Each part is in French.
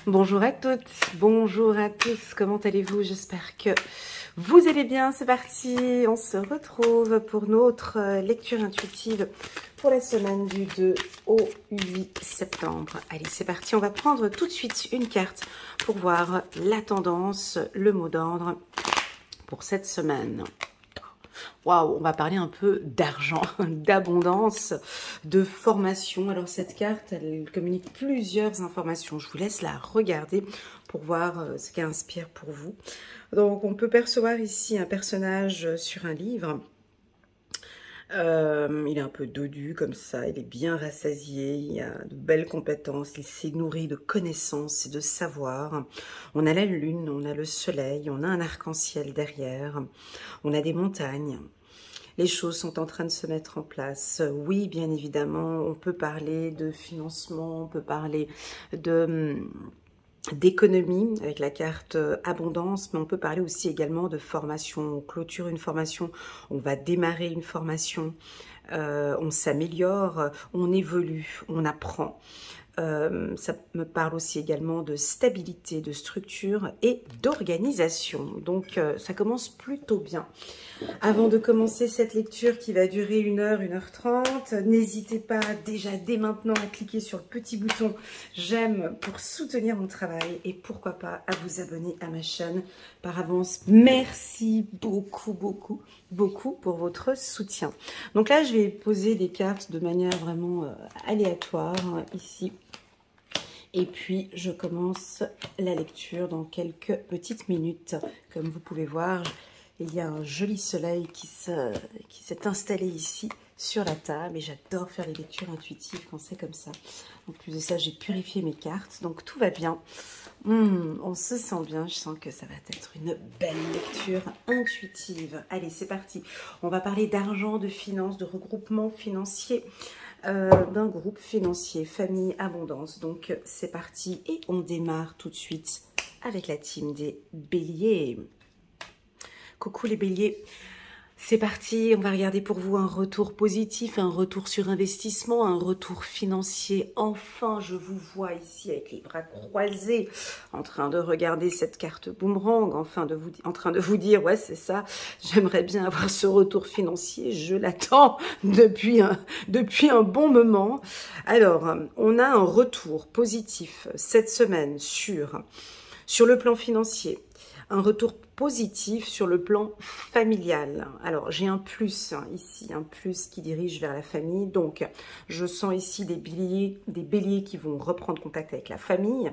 Bonjour à toutes, bonjour à tous, comment allez-vous? J'espère que vous allez bien. C'est parti, on se retrouve pour notre lecture intuitive pour la semaine du 2 au 8 septembre. Allez, c'est parti, on va prendre tout de suite une carte pour voir la tendance, le mot d'ordre pour cette semaine. Waouh, on va parler un peu d'argent, d'abondance, de formation. Alors cette carte, elle communique plusieurs informations. Je vous laisse la regarder pour voir ce qu'elle inspire pour vous. Donc on peut percevoir ici un personnage sur un livre. Il est un peu dodu comme ça, il est bien rassasié, il a de belles compétences, il s'est nourri de connaissances et de savoir. On a la lune, on a le soleil, on a un arc-en-ciel derrière, on a des montagnes. Les choses sont en train de se mettre en place. Oui, bien évidemment, on peut parler de financement, on peut parler d'économie avec la carte abondance, mais on peut parler aussi également de formation. On clôture une formation, on va démarrer une formation, on s'améliore, on évolue, on apprend. Ça me parle aussi également de stabilité, de structure et d'organisation. Donc ça commence plutôt bien. Avant de commencer cette lecture qui va durer 1h30, n'hésitez pas déjà dès maintenant à cliquer sur le petit bouton j'aime pour soutenir mon travail et pourquoi pas à vous abonner à ma chaîne. Par avance, merci beaucoup pour votre soutien. Donc là, je vais poser des cartes de manière vraiment aléatoire ici. Et puis, je commence la lecture dans quelques petites minutes. Comme vous pouvez voir, il y a un joli soleil qui s'est installé ici sur la table. Et j'adore faire les lectures intuitives quand c'est comme ça. En plus de ça, j'ai purifié mes cartes. Donc, tout va bien. On se sent bien. Je sens que ça va être une belle lecture intuitive. Allez, c'est parti. On va parler d'argent, de finances, de regroupement financier. D'un groupe financier, famille, abondance. Donc c'est parti et on démarre tout de suite avec la team des béliers. Coucou les béliers, c'est parti, on va regarder pour vous un retour positif, un retour sur investissement, un retour financier. Enfin, je vous vois ici avec les bras croisés, en train de regarder cette carte boomerang, en train de vous dire, ouais c'est ça, j'aimerais bien avoir ce retour financier, je l'attends depuis un bon moment. Alors, on a un retour positif cette semaine sur le plan financier. Un retour positif sur le plan familial. Alors, j'ai un plus ici, un plus qui dirige vers la famille. Donc, je sens ici des béliers qui vont reprendre contact avec la famille.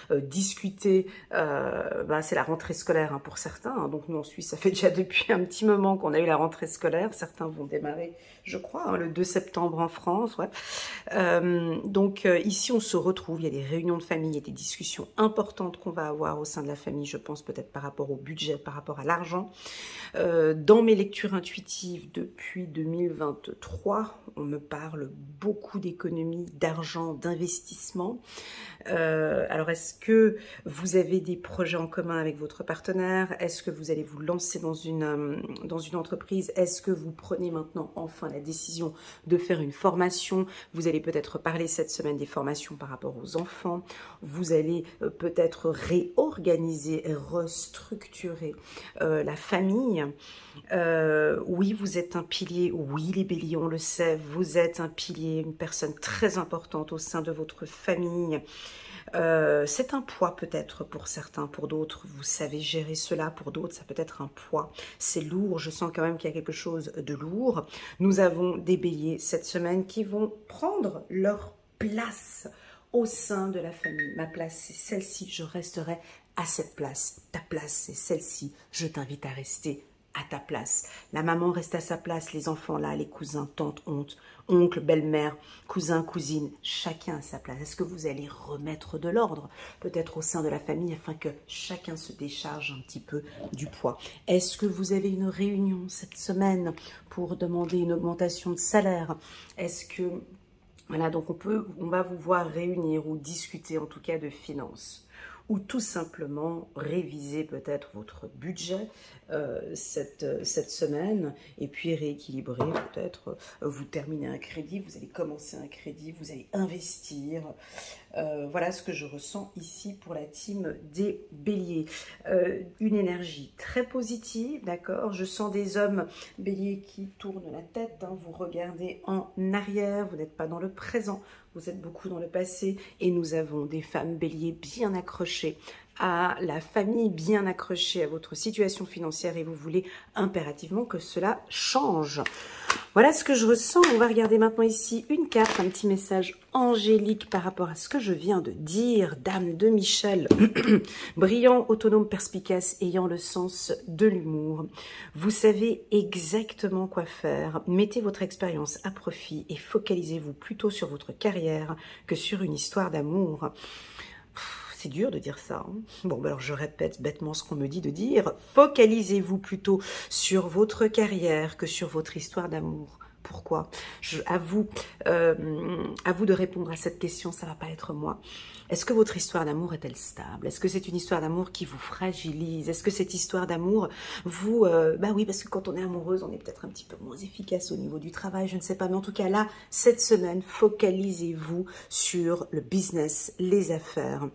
Discuter, c'est la rentrée scolaire pour certains, donc nous en Suisse ça fait déjà depuis un petit moment qu'on a eu la rentrée scolaire, certains vont démarrer je crois le 2 septembre en France, ouais. Donc ici on se retrouve, il y a des réunions de famille, il y a des discussions importantes qu'on va avoir au sein de la famille, je pense peut-être par rapport au budget, par rapport à l'argent. Dans mes lectures intuitives depuis 2023, on me parle beaucoup d'économie, d'argent, d'investissement. Alors, est-ce que vous avez des projets en commun avec votre partenaire? Est-ce que vous allez vous lancer dans une entreprise? Est-ce que vous prenez maintenant enfin la décision de faire une formation? Vous allez peut-être parler cette semaine des formations par rapport aux enfants. Vous allez peut-être réorganiser, restructurer la famille. Oui, vous êtes un pilier. Oui, les béliers, on le sait. Vous êtes un pilier, une personne très importante au sein de votre famille. C'est un poids peut-être pour certains, pour d'autres, vous savez gérer cela, pour d'autres, ça peut être un poids. C'est lourd, je sens quand même qu'il y a quelque chose de lourd. Nous avons des béliers cette semaine qui vont prendre leur place au sein de la famille. Ma place, c'est celle-ci, je resterai à cette place. Ta place, c'est celle-ci, je t'invite à rester à ta place. La maman reste à sa place, les enfants là, les cousins, tantes, oncle, belle-mère, cousin, cousine, chacun à sa place. Est-ce que vous allez remettre de l'ordre, peut-être au sein de la famille, afin que chacun se décharge un petit peu du poids? Est-ce que vous avez une réunion cette semaine pour demander une augmentation de salaire? Est-ce que... Voilà, donc on va vous voir réunir ou discuter en tout cas de finances. Ou tout simplement réviser peut-être votre budget cette semaine et puis rééquilibrer peut-être, vous terminez un crédit, vous allez commencer un crédit, vous allez investir. Voilà ce que je ressens ici pour la team des béliers. Une énergie très positive, d'accord? Je sens des hommes béliers qui tournent la tête, hein, vous regardez en arrière, vous n'êtes pas dans le présent, vous êtes beaucoup dans le passé. Et nous avons des femmes béliers bien accrochées à la famille, bien accrochée à votre situation financière et vous voulez impérativement que cela change. Voilà ce que je ressens. On va regarder maintenant ici une carte, un petit message angélique par rapport à ce que je viens de dire. Dame de Michel, brillant, autonome, perspicace, ayant le sens de l'humour. Vous savez exactement quoi faire. Mettez votre expérience à profit et focalisez-vous plutôt sur votre carrière que sur une histoire d'amour. C'est dur de dire ça. Hein. Bon, alors je répète bêtement ce qu'on me dit de dire. Focalisez-vous plutôt sur votre carrière que sur votre histoire d'amour. Pourquoi? À vous de répondre à cette question, ça ne va pas être moi. Est-ce que votre histoire d'amour est-elle stable? Est-ce que c'est une histoire d'amour qui vous fragilise? Est-ce que cette histoire d'amour vous... bah oui, parce que quand on est amoureuse, on est peut-être un petit peu moins efficace au niveau du travail, je ne sais pas. Mais en tout cas, là, cette semaine, focalisez-vous sur le business, les affaires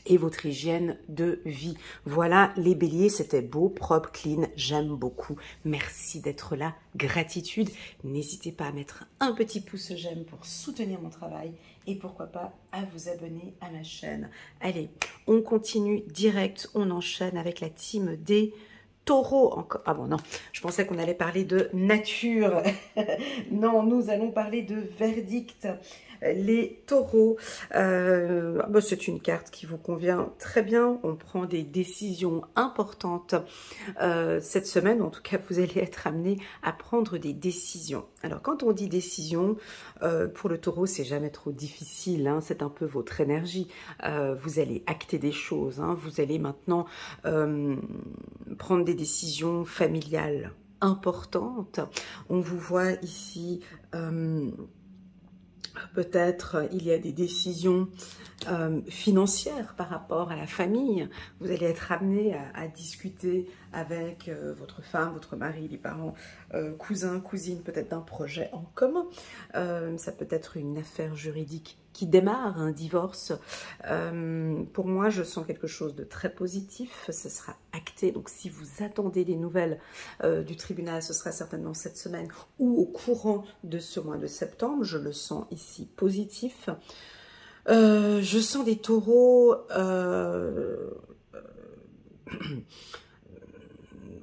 et votre hygiène de vie. Voilà les béliers, c'était beau, propre, clean, j'aime beaucoup. Merci d'être là, gratitude. N'hésitez pas à mettre un petit pouce j'aime pour soutenir mon travail et pourquoi pas à vous abonner à ma chaîne. Allez, on continue direct, on enchaîne avec la team des Taureaux encore. Ah bon, non, je pensais qu'on allait parler de nature. Non, nous allons parler de verdict. Les taureaux, c'est une carte qui vous convient très bien. On prend des décisions importantes cette semaine. En tout cas, vous allez être amené à prendre des décisions. Alors, quand on dit décision, pour le taureau, c'est jamais trop difficile. Hein, c'est un peu votre énergie. Vous allez acter des choses. Hein, vous allez maintenant prendre des décisions familiales importantes. On vous voit ici... peut-être il y a des décisions financières par rapport à la famille. Vous allez être amené à discuter avec votre femme, votre mari, les parents, cousins, cousines, peut-être d'un projet en commun. Ça peut être une affaire juridique qui démarre, un divorce. Pour moi, je sens quelque chose de très positif. Ce sera acté. Donc, si vous attendez des nouvelles du tribunal, ce sera certainement cette semaine ou au courant de ce mois de septembre. Je le sens ici positif. Je sens des taureaux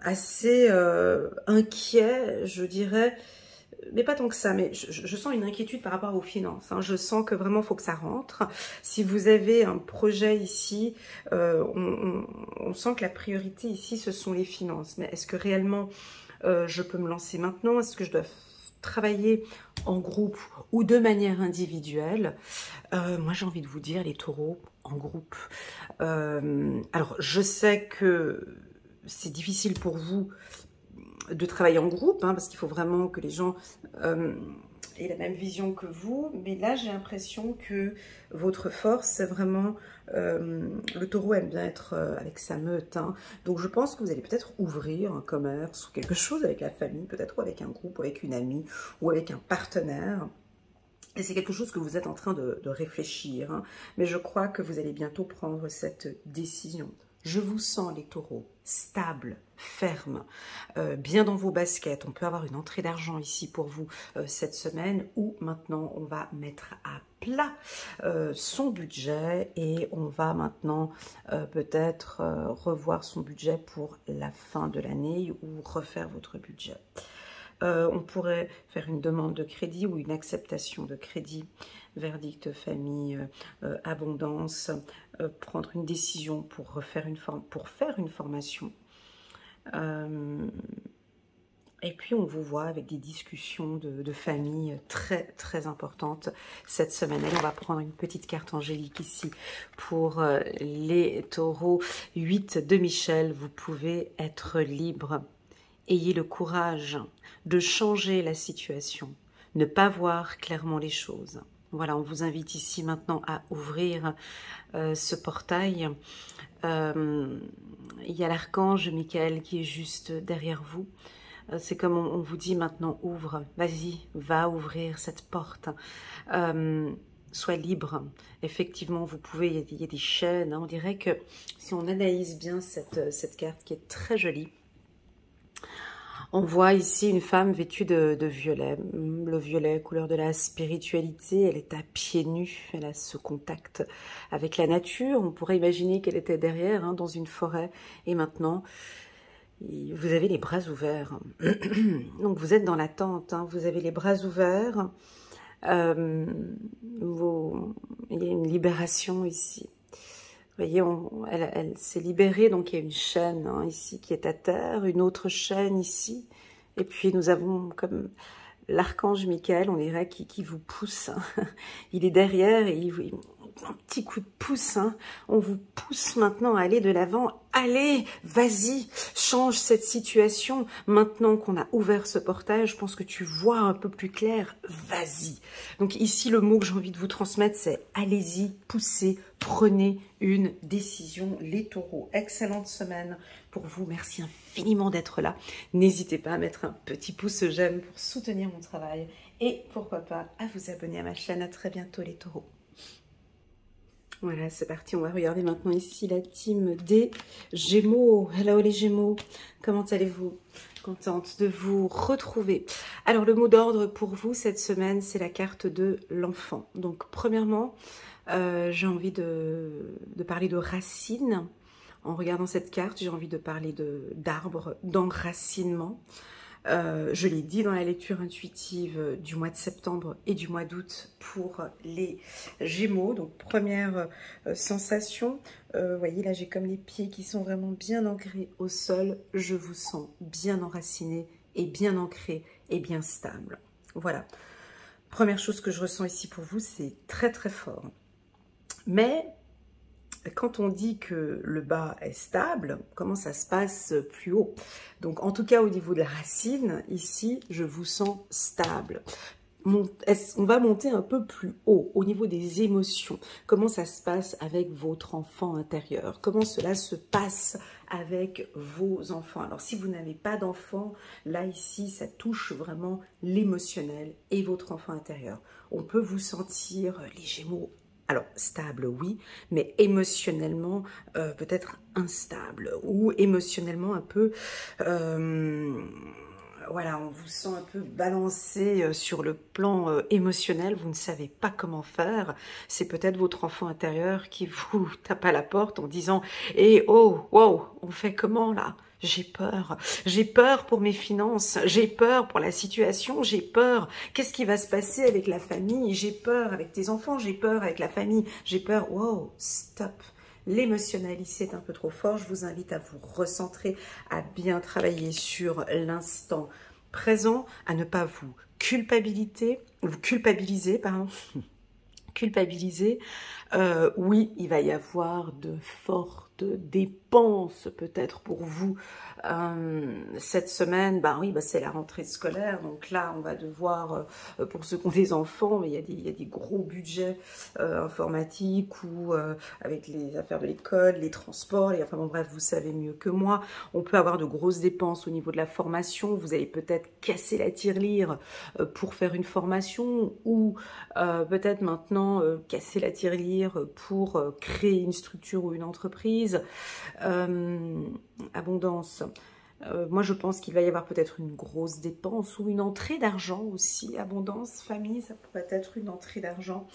assez inquiets, je dirais. Mais pas tant que ça, mais je sens une inquiétude par rapport aux finances. Hein. Je sens que vraiment, il faut que ça rentre. Si vous avez un projet ici, on sent que la priorité ici, ce sont les finances. Mais est-ce que réellement, je peux me lancer maintenant? Est-ce que je dois travailler en groupe ou de manière individuelle? Moi, j'ai envie de vous dire, les taureaux, en groupe. Alors, je sais que c'est difficile pour vous de travailler en groupe, hein, parce qu'il faut vraiment que les gens aient la même vision que vous. Mais là, j'ai l'impression que votre force, c'est vraiment... le taureau aime bien être avec sa meute. Hein. Donc, je pense que vous allez peut-être ouvrir un commerce ou quelque chose avec la famille, peut-être ou avec un groupe, ou avec une amie, ou avec un partenaire. Et c'est quelque chose que vous êtes en train de réfléchir. Hein. Mais je crois que vous allez bientôt prendre cette décision. Je vous sens, les taureaux, stables, fermes, bien dans vos baskets. On peut avoir une entrée d'argent ici pour vous cette semaine, ou maintenant on va mettre à plat son budget et on va maintenant peut-être revoir son budget pour la fin de l'année ou refaire votre budget. On pourrait faire une demande de crédit ou une acceptation de crédit, verdict famille, abondance, prendre une décision pour faire une formation. Et puis on vous voit avec des discussions de famille très très importantes cette semaine. Allez, on va prendre une petite carte angélique ici pour les taureaux. 8 de Michel, vous pouvez être libre. Ayez le courage de changer la situation, ne pas voir clairement les choses. Voilà, on vous invite ici maintenant à ouvrir ce portail. Il y a l'archange Michael qui est juste derrière vous. C'est comme on vous dit maintenant, ouvre, vas-y, va ouvrir cette porte. sois libre. Effectivement, vous pouvez, il y a des chaînes, hein, on dirait que si on analyse bien cette carte qui est très jolie, on voit ici une femme vêtue de violet. Le violet, couleur de la spiritualité, elle est à pieds nus, elle a ce contact avec la nature. On pourrait imaginer qu'elle était derrière, hein, dans une forêt. Et maintenant, vous avez les bras ouverts. Donc vous êtes dans l'attente, hein, vous avez les bras ouverts. Il y a une libération ici. Vous voyez, elle s'est libérée, donc il y a une chaîne, hein, ici qui est à terre, une autre chaîne ici, et puis nous avons comme l'archange Michael, on dirait, qui vous pousse. Hein. Il est derrière et un petit coup de pouce, hein. On vous pousse maintenant à aller de l'avant. Allez, vas-y, change cette situation. Maintenant qu'on a ouvert ce portail, je pense que tu vois un peu plus clair. Vas-y. Donc ici, le mot que j'ai envie de vous transmettre, c'est allez-y, poussez, prenez une décision. Les taureaux, excellente semaine pour vous. Merci infiniment d'être là. N'hésitez pas à mettre un petit pouce j'aime pour soutenir mon travail. Et pourquoi pas à vous abonner à ma chaîne. À très bientôt les taureaux. Voilà, c'est parti. On va regarder maintenant ici la team des Gémeaux. Hello les Gémeaux, comment allez-vous? Contente de vous retrouver. Alors, le mot d'ordre pour vous cette semaine, c'est la carte de l'enfant. Donc, premièrement, j'ai envie de parler de racines. En regardant cette carte, j'ai envie de parler d'arbres, d'enracinement. Je l'ai dit dans la lecture intuitive du mois de septembre et du mois d'août pour les Gémeaux. Donc première sensation, vous voyez là j'ai comme les pieds qui sont vraiment bien ancrés au sol. Je vous sens bien enraciné et bien ancré et bien stable. Voilà. Première chose que je ressens ici pour vous, c'est très très fort. Mais quand on dit que le bas est stable, comment ça se passe plus haut? Donc, en tout cas, au niveau de la racine, ici, je vous sens stable. On va monter un peu plus haut, au niveau des émotions. Comment ça se passe avec votre enfant intérieur? Comment cela se passe avec vos enfants? Alors, si vous n'avez pas d'enfant, là, ici, ça touche vraiment l'émotionnel et votre enfant intérieur. On peut vous sentir, les Gémeaux, alors, stable, oui, mais émotionnellement, peut-être instable ou émotionnellement un peu... voilà, on vous sent un peu balancé sur le plan émotionnel, vous ne savez pas comment faire. C'est peut-être votre enfant intérieur qui vous tape à la porte en disant « Eh, oh, wow, on fait comment là ?» J'ai peur pour mes finances, j'ai peur pour la situation, j'ai peur. Qu'est-ce qui va se passer avec la famille? J'ai peur avec tes enfants, j'ai peur avec la famille, j'ai peur. Wow, stop. L'émotionnel ici est un peu trop fort. Je vous invite à vous recentrer, à bien travailler sur l'instant présent, à ne pas vous culpabiliser, pardon. Culpabiliser. Oui, il va y avoir de fortes dépenses peut-être pour vous cette semaine. Oui, c'est la rentrée scolaire, donc là on va devoir, pour ceux qui ont des enfants, mais il y a des gros budgets informatiques ou avec les affaires de l'école, les transports, enfin bon bref, vous savez mieux que moi. On peut avoir de grosses dépenses au niveau de la formation. Vous allez peut-être casser la tirelire pour faire une formation ou peut-être maintenant casser la tirelire pour créer une structure ou une entreprise. Abondance. Moi, je pense qu'il va y avoir peut-être une grosse dépense ou une entrée d'argent aussi. Abondance, famille, ça pourrait être une entrée d'argent.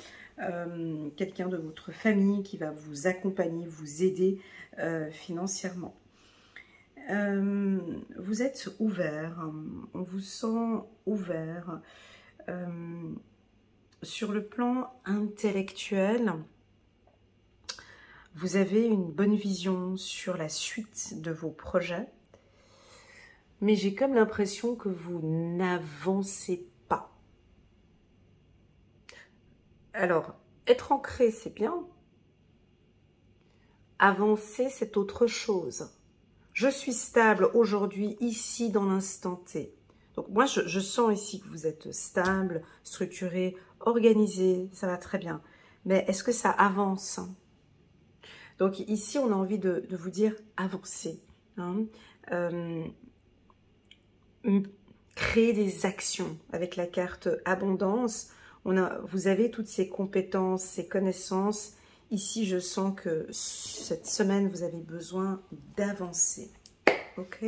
Quelqu'un de votre famille qui va vous accompagner, vous aider financièrement. Vous êtes ouvert, on vous sent ouvert. Sur le plan intellectuel, vous avez une bonne vision sur la suite de vos projets, mais j'ai comme l'impression que vous n'avancez pas. Alors, être ancré, c'est bien. Avancer, c'est autre chose. Je suis stable aujourd'hui, ici, dans l'instant T. Donc moi, je sens ici que vous êtes stable, structuré, organisé, ça va très bien. Mais est-ce que ça avance? Donc ici, on a envie de vous dire avancer. Hein. Créer des actions avec la carte abondance. Vous avez toutes ces compétences, ces connaissances. Ici, je sens que cette semaine, vous avez besoin d'avancer. Ok?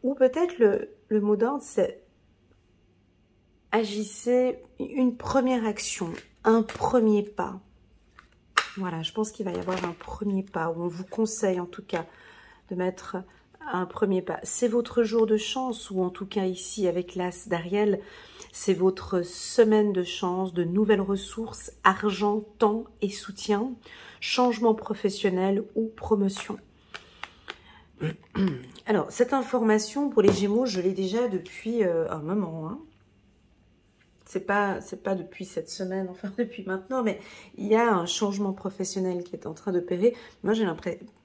Ou peut-être le mot d'ordre, c'est agissez une première action, un premier pas. Voilà, je pense qu'il va y avoir un premier pas, où on vous conseille en tout cas de mettre un premier pas. C'est votre jour de chance, ou en tout cas ici avec l'As d'Ariel, c'est votre semaine de chance, de nouvelles ressources, argent, temps et soutien, changement professionnel ou promotion. Alors, cette information pour les Gémeaux, je l'ai déjà depuis un moment, hein. C'est pas depuis cette semaine, enfin depuis maintenant, mais il y a un changement professionnel qui est en train d'opérer. Moi,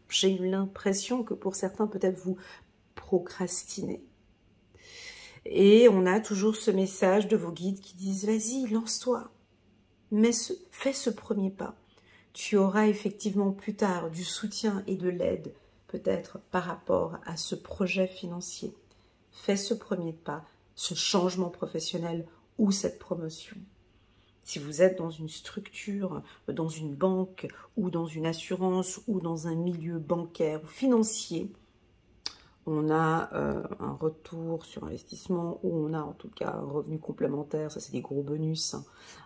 j'ai eu l'impression que pour certains, peut-être vous procrastinez. Et on a toujours ce message de vos guides qui disent « Vas-y, lance-toi, fais ce premier pas. Tu auras effectivement plus tard du soutien et de l'aide, peut-être par rapport à ce projet financier. Fais ce premier pas, ce changement professionnel ou cette promotion. » Si vous êtes dans une structure, dans une banque ou dans une assurance ou dans un milieu bancaire ou financier, on a un retour sur investissement ou on a en tout cas un revenu complémentaire, ça c'est des gros bonus.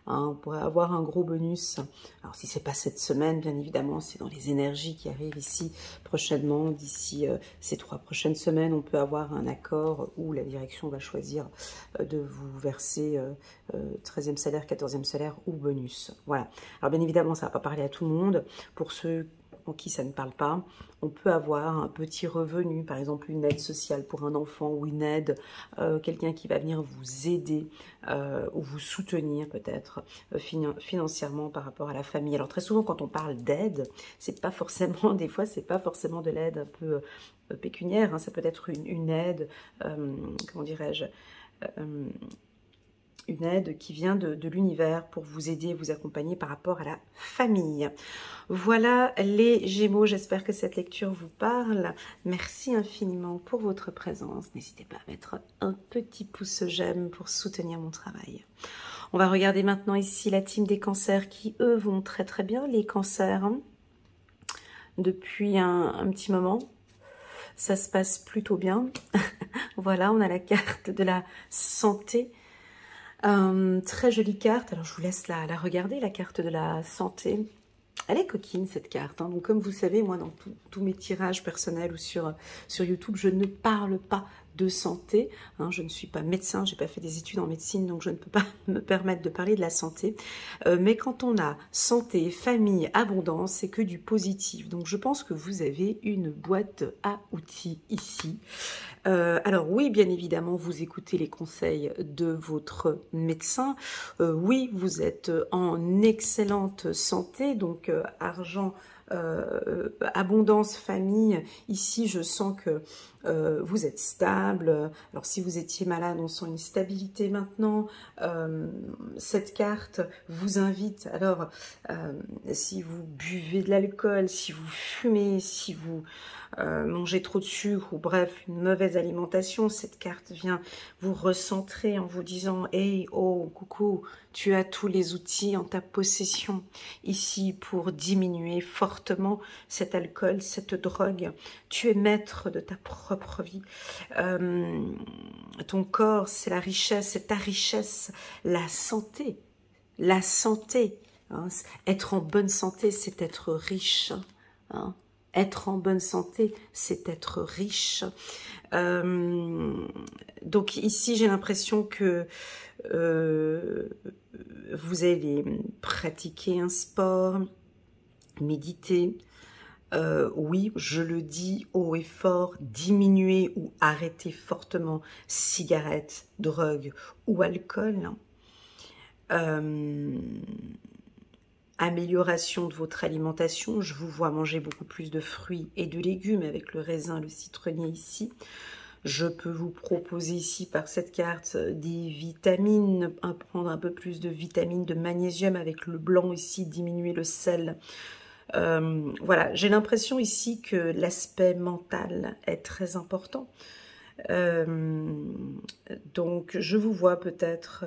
Hein, on pourrait avoir un gros bonus. Alors si c'est pas cette semaine, bien évidemment, c'est dans les énergies qui arrivent ici prochainement. D'ici ces 3 prochaines semaines, on peut avoir un accord où la direction va choisir de vous verser 13e salaire, 14e salaire ou bonus. Voilà. Alors bien évidemment, ça va pas parler à tout le monde. Pour ceux en qui ça ne parle pas, on peut avoir un petit revenu, par exemple une aide sociale pour un enfant ou une aide, quelqu'un qui va venir vous aider ou vous soutenir peut-être financièrement par rapport à la famille. Alors très souvent quand on parle d'aide, c'est pas forcément, des fois c'est pas forcément de l'aide un peu pécuniaire, hein, ça peut être une aide, comment dirais-je, une aide qui vient de l'univers pour vous aider, vous accompagner par rapport à la famille. Voilà les Gémeaux, j'espère que cette lecture vous parle. Merci infiniment pour votre présence. N'hésitez pas à mettre un petit pouce j'aime pour soutenir mon travail. On va regarder maintenant ici la team des cancers qui, eux, vont très très bien. Les cancers, hein, depuis un petit moment, ça se passe plutôt bien. Voilà, on a la carte de la santé. Très jolie carte, alors je vous laisse la regarder, la carte de la santé. Elle est coquine cette carte, hein. Donc comme vous savez, moi dans tous mes tirages personnels ou sur YouTube, je ne parle pas de santé, hein. Je ne suis pas médecin, j'ai pas fait des études en médecine, donc je ne peux pas me permettre de parler de la santé. Mais quand on a santé, famille, abondance, c'est que du positif. Donc je pense que vous avez une boîte à outils ici. Alors oui, bien évidemment, vous écoutez les conseils de votre médecin. Oui, vous êtes en excellente santé, donc argent, abondance, famille. Ici, je sens que vous êtes stable. Alors si vous étiez malade, on sent une stabilité maintenant. Cette carte vous invite, alors si vous buvez de l'alcool, si vous fumez, si vous mangez trop de sucre ou bref une mauvaise alimentation, cette carte vient vous recentrer en vous disant « Hey, oh, coucou, tu as tous les outils en ta possession ici pour diminuer fortement cet alcool, cette drogue. Tu es maître de ta propre vie. Ton corps, c'est la richesse, c'est ta richesse, la santé. La santé, hein, être en bonne santé, c'est être riche, hein. Être en bonne santé, c'est être riche. Donc ici, j'ai l'impression que vous allez pratiquer un sport, méditer. Oui, je le dis haut et fort, diminuer ou arrêter fortement cigarettes, drogue ou alcool. Amélioration de votre alimentation, je vous vois manger beaucoup plus de fruits et de légumes avec le raisin, le citronnier ici. Je peux vous proposer ici par cette carte des vitamines, prendre un peu plus de vitamines, de magnésium avec le blanc ici, diminuer le sel. Voilà, j'ai l'impression ici que l'aspect mental est très important. Donc, je vous vois peut-être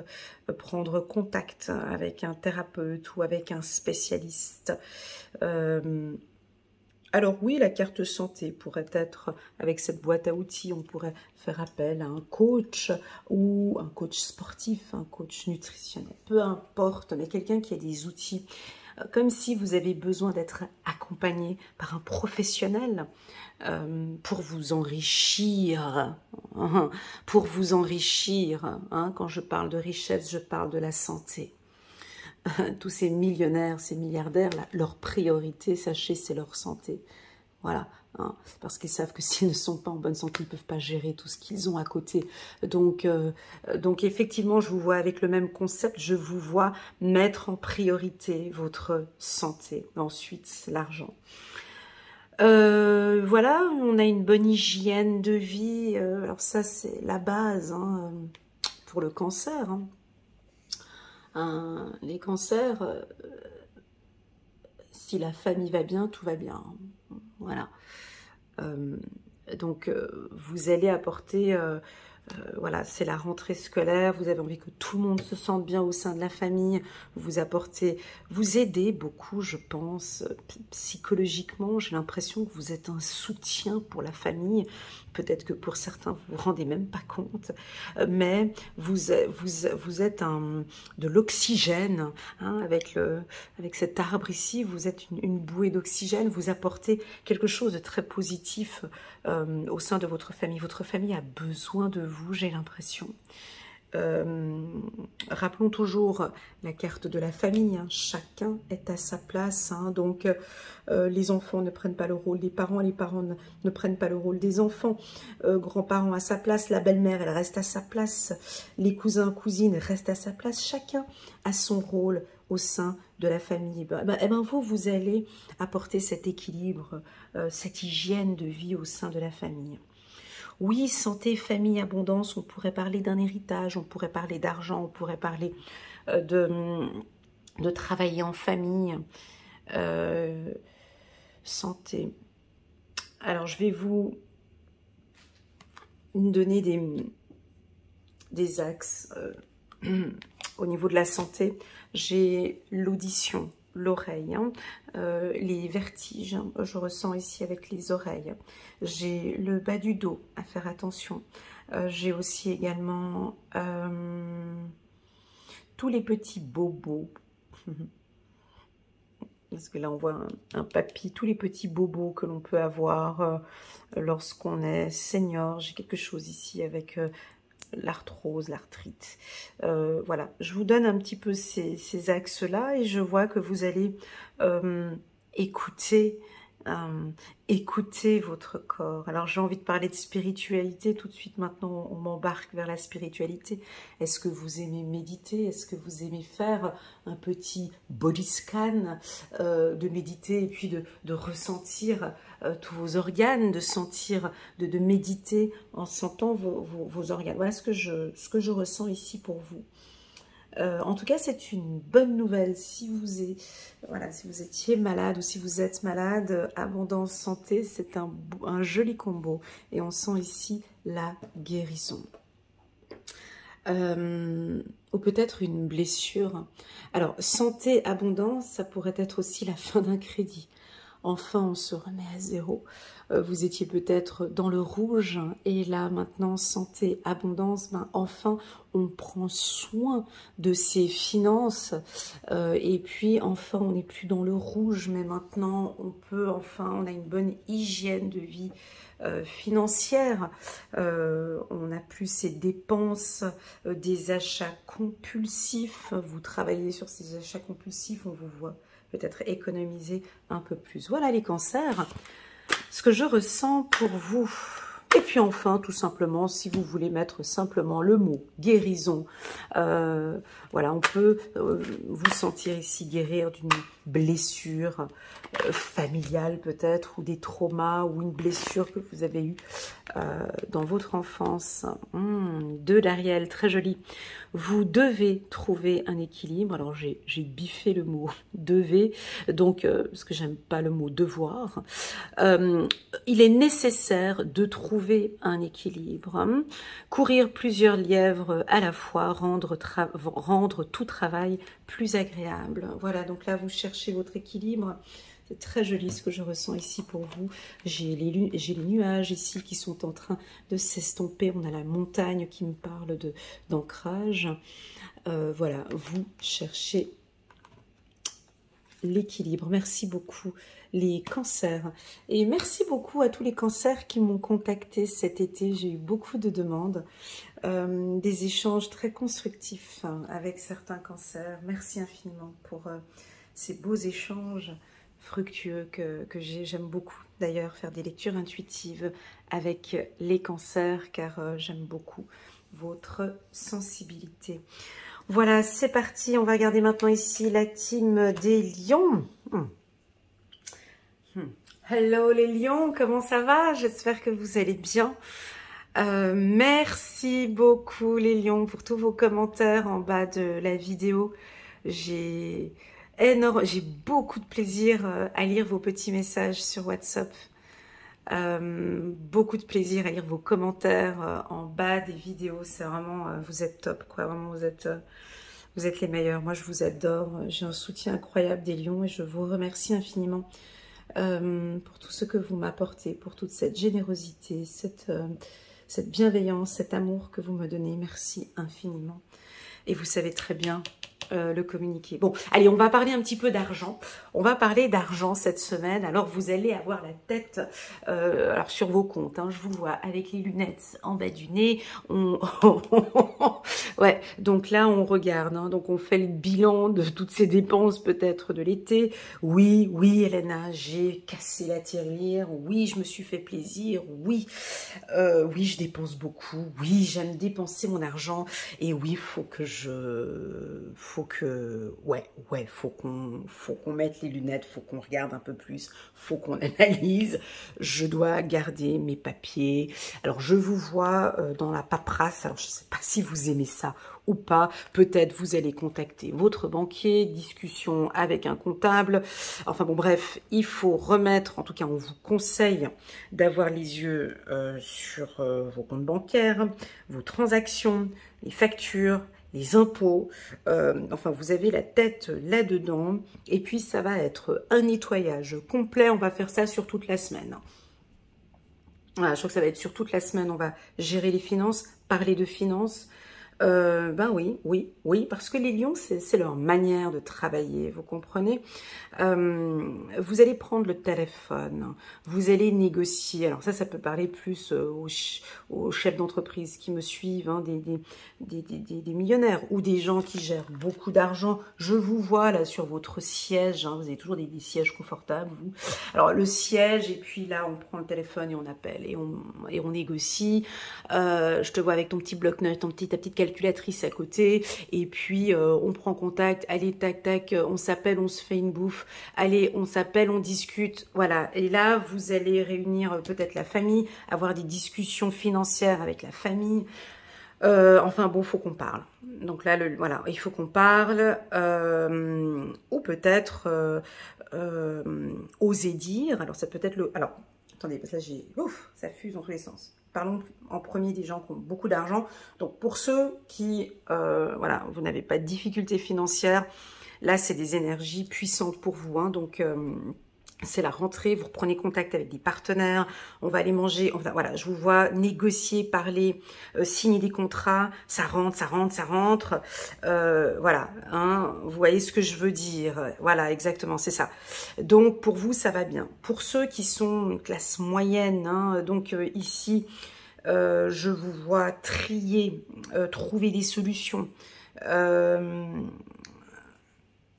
prendre contact avec un thérapeute ou avec un spécialiste. Alors oui, la carte santé pourrait être, avec cette boîte à outils, on pourrait faire appel à un coach ou un coach sportif, un coach nutritionnel, peu importe, mais quelqu'un qui a des outils, comme si vous avez besoin d'être accompagné par un professionnel pour vous enrichir, pour vous enrichir. Quand je parle de richesse, je parle de la santé. Tous ces millionnaires, ces milliardaires, là, leur priorité, sachez, c'est leur santé. Voilà, parce qu'ils savent que s'ils ne sont pas en bonne santé, ils ne peuvent pas gérer tout ce qu'ils ont à côté. Donc effectivement, je vous vois avec le même concept, je vous vois mettre en priorité votre santé. Ensuite, l'argent. Voilà, on a une bonne hygiène de vie. Alors ça, c'est la base pour le cancer. Les cancers, si la famille va bien, tout va bien. Voilà. Donc, vous allez apporter... voilà, c'est la rentrée scolaire, vous avez envie que tout le monde se sente bien au sein de la famille, vous apportez, vous aidez beaucoup, je pense, psychologiquement, j'ai l'impression que vous êtes un soutien pour la famille, peut-être que pour certains, vous vous rendez même pas compte, mais vous êtes de l'oxygène, avec cet arbre ici, vous êtes une bouée d'oxygène, vous apportez quelque chose de très positif au sein de votre famille. Votre famille a besoin de vous, j'ai l'impression. Rappelons toujours la carte de la famille, chacun est à sa place, donc les enfants ne prennent pas le rôle des parents, les parents ne prennent pas le rôle des enfants, grands-parents à sa place, la belle-mère elle reste à sa place, les cousins, cousines restent à sa place, chacun a son rôle au sein de la famille. Vous allez apporter cet équilibre, cette hygiène de vie au sein de la famille. Oui, santé, famille, abondance, on pourrait parler d'un héritage, on pourrait parler d'argent, on pourrait parler de travailler en famille. Santé. Alors, je vais vous donner des axes au niveau de la santé. J'ai l'audition, l'oreille, les vertiges, je ressens ici avec les oreilles. J'ai le bas du dos, à faire attention. J'ai aussi également tous les petits bobos. Parce que là, on voit un papy, tous les petits bobos que l'on peut avoir lorsqu'on est senior. J'ai quelque chose ici avec l'arthrose, l'arthrite. Voilà, je vous donne un petit peu ces axes-là et je vois que vous allez écouter votre corps. Alors j'ai envie de parler de spiritualité tout de suite. Maintenant on m'embarque vers la spiritualité. Est-ce que vous aimez méditer? Est-ce que vous aimez faire un petit body scan, de méditer et puis de ressentir tous vos organes, de sentir, de méditer en sentant vos organes? Voilà ce que je ressens ici pour vous. En tout cas, c'est une bonne nouvelle. Si vous étiez malade ou si vous êtes malade, abondance, santé, c'est un joli combo. Et on sent ici la guérison. Ou peut-être une blessure. Alors, santé, abondance, ça pourrait être aussi la fin d'un crédit. Enfin, on se remet à zéro. Vous étiez peut-être dans le rouge et là, maintenant, santé, abondance, enfin, on prend soin de ses finances et puis, enfin, on n'est plus dans le rouge, mais maintenant, on a une bonne hygiène de vie financière. On n'a plus ces dépenses, des achats compulsifs. Vous travaillez sur ces achats compulsifs, on vous voit peut-être économiser un peu plus. Voilà les cancers, ce que je ressens pour vous. Et puis enfin, tout simplement, si vous voulez mettre simplement le mot guérison, voilà, on peut vous sentir ici guérir d'une blessure familiale peut-être, ou des traumas, ou une blessure que vous avez eue dans votre enfance. Deux d'Ariel, très joli. Vous devez trouver un équilibre. Alors j'ai biffé le mot devez, donc parce que j'aime pas le mot devoir. Il est nécessaire de trouver trouver un équilibre, hein. Courir plusieurs lièvres à la fois, rendre tout travail plus agréable. Voilà, donc là, vous cherchez votre équilibre. C'est très joli ce que je ressens ici pour vous. J'ai les nuages ici qui sont en train de s'estomper. On a la montagne qui me parle d'ancrage. Voilà, vous cherchez l'équilibre. Merci beaucoup les cancers. Et merci beaucoup à tous les cancers qui m'ont contacté cet été. J'ai eu beaucoup de demandes, des échanges très constructifs avec certains cancers. Merci infiniment pour ces beaux échanges fructueux que j'aime beaucoup. D'ailleurs, faire des lectures intuitives avec les cancers, car j'aime beaucoup votre sensibilité. Voilà, c'est parti. On va regarder maintenant ici la team des lions. Hello les lions, comment ça va? J'espère que vous allez bien. Merci beaucoup les lions pour tous vos commentaires en bas de la vidéo. J'ai beaucoup de plaisir à lire vos petits messages sur WhatsApp. Beaucoup de plaisir à lire vos commentaires en bas des vidéos. C'est vraiment, vous êtes top, quoi. Vraiment, vous êtes les meilleurs. Moi, je vous adore. J'ai un soutien incroyable des lions et je vous remercie infiniment pour tout ce que vous m'apportez, pour toute cette générosité, cette bienveillance, cet amour que vous me donnez. Merci infiniment. Et vous savez très bien le communiquer. Bon, allez, on va parler un petit peu d'argent. On va parler d'argent cette semaine. Alors, vous allez avoir la tête alors sur vos comptes. Hein, je vous vois avec les lunettes en bas du nez. Ouais, donc là, on regarde. Hein, donc, on fait le bilan de toutes ces dépenses peut-être de l'été. Oui, oui, Elena, j'ai cassé la tirelire. Oui, je me suis fait plaisir. Oui, oui, je dépense beaucoup. Oui, j'aime dépenser mon argent. Et oui, faut qu'on mette les lunettes, faut qu'on regarde un peu plus, faut qu'on analyse. Je dois garder mes papiers. Alors, je vous vois dans la paperasse. Alors, je ne sais pas si vous aimez ça ou pas. Peut-être vous allez contacter votre banquier, discussion avec un comptable. Enfin bon, bref, il faut remettre, en tout cas, on vous conseille d'avoir les yeux sur vos comptes bancaires, vos transactions, les factures, les impôts, enfin vous avez la tête là-dedans, et puis ça va être un nettoyage complet. On va faire ça sur toute la semaine. Voilà, je crois que ça va être sur toute la semaine. On va gérer les finances, parler de finances. Ben oui, parce que les lions, c'est leur manière de travailler, vous comprenez. Vous allez prendre le téléphone, vous allez négocier. Alors ça peut parler plus aux chefs d'entreprise qui me suivent, hein, des millionnaires ou des gens qui gèrent beaucoup d'argent. Je vous vois là sur votre siège, hein, vous avez toujours des sièges confortables, vous. Alors le siège, et puis là, on prend le téléphone et on appelle et on négocie. Je te vois avec ton petit bloc-notes, ta petite calculatrice à côté, et puis on prend contact, allez, tac, tac, on s'appelle, on se fait une bouffe, allez, on s'appelle, on discute, voilà. Et là, vous allez réunir peut-être la famille, avoir des discussions financières avec la famille. Enfin bon, faut qu'on parle. Donc là, voilà, il faut qu'on parle, ou peut-être oser dire. Alors ça peut être le... Alors, attendez, parce que là, ça fuse dans tous les sens. Parlons en premier des gens qui ont beaucoup d'argent. Donc, pour ceux qui, voilà, vous n'avez pas de difficultés financières, là, c'est des énergies puissantes pour vous. Hein, donc, c'est la rentrée, vous reprenez contact avec des partenaires, on va aller manger, enfin, voilà, je vous vois négocier, parler, signer des contrats, ça rentre, voilà, hein, vous voyez ce que je veux dire, voilà, exactement, c'est ça. Donc, pour vous, ça va bien. Pour ceux qui sont classe moyenne, hein, donc ici, je vous vois trier, trouver des solutions,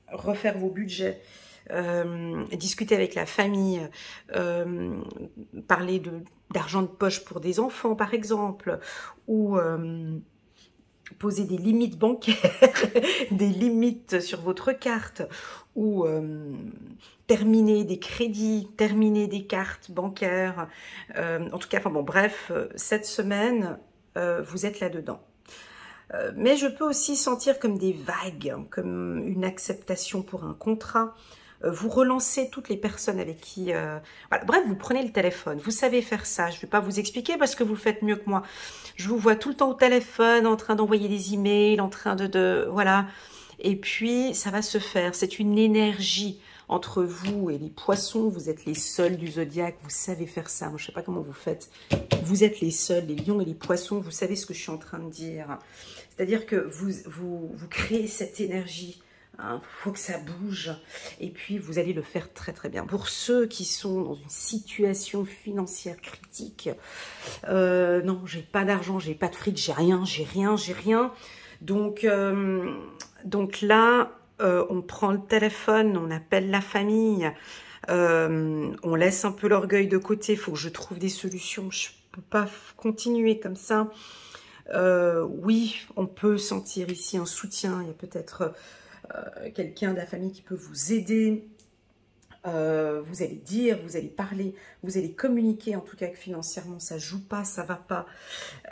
refaire vos budgets, discuter avec la famille, parler d'argent de poche pour des enfants par exemple, ou poser des limites bancaires, des limites sur votre carte, ou terminer des crédits, terminer des cartes bancaires, en tout cas, enfin bon, bref, cette semaine, vous êtes là-dedans. Mais je peux aussi sentir comme des vagues, comme une acceptation pour un contrat, vous relancez toutes les personnes avec qui... voilà. Bref, vous prenez le téléphone, vous savez faire ça. Je ne vais pas vous expliquer parce que vous le faites mieux que moi. Je vous vois tout le temps au téléphone, en train d'envoyer des emails, en train voilà. Et puis, ça va se faire. C'est une énergie entre vous et les poissons. Vous êtes les seuls du zodiaque. Vous savez faire ça. Moi, je ne sais pas comment vous faites. Vous êtes les seuls, les lions et les poissons. Vous savez ce que je suis en train de dire. C'est-à-dire que vous créez cette énergie. Il faut que ça bouge. Et puis, vous allez le faire très, très bien. Pour ceux qui sont dans une situation financière critique, non, j'ai pas d'argent, j'ai pas de fric, j'ai rien. Donc là, on prend le téléphone, on appelle la famille, on laisse un peu l'orgueil de côté. Il faut que je trouve des solutions. Je peux pas continuer comme ça. Oui, on peut sentir ici un soutien. Il y a peut-être quelqu'un de la famille qui peut vous aider. Vous allez dire, vous allez parler, vous allez communiquer, en tout cas que financièrement ça joue pas, ça va pas.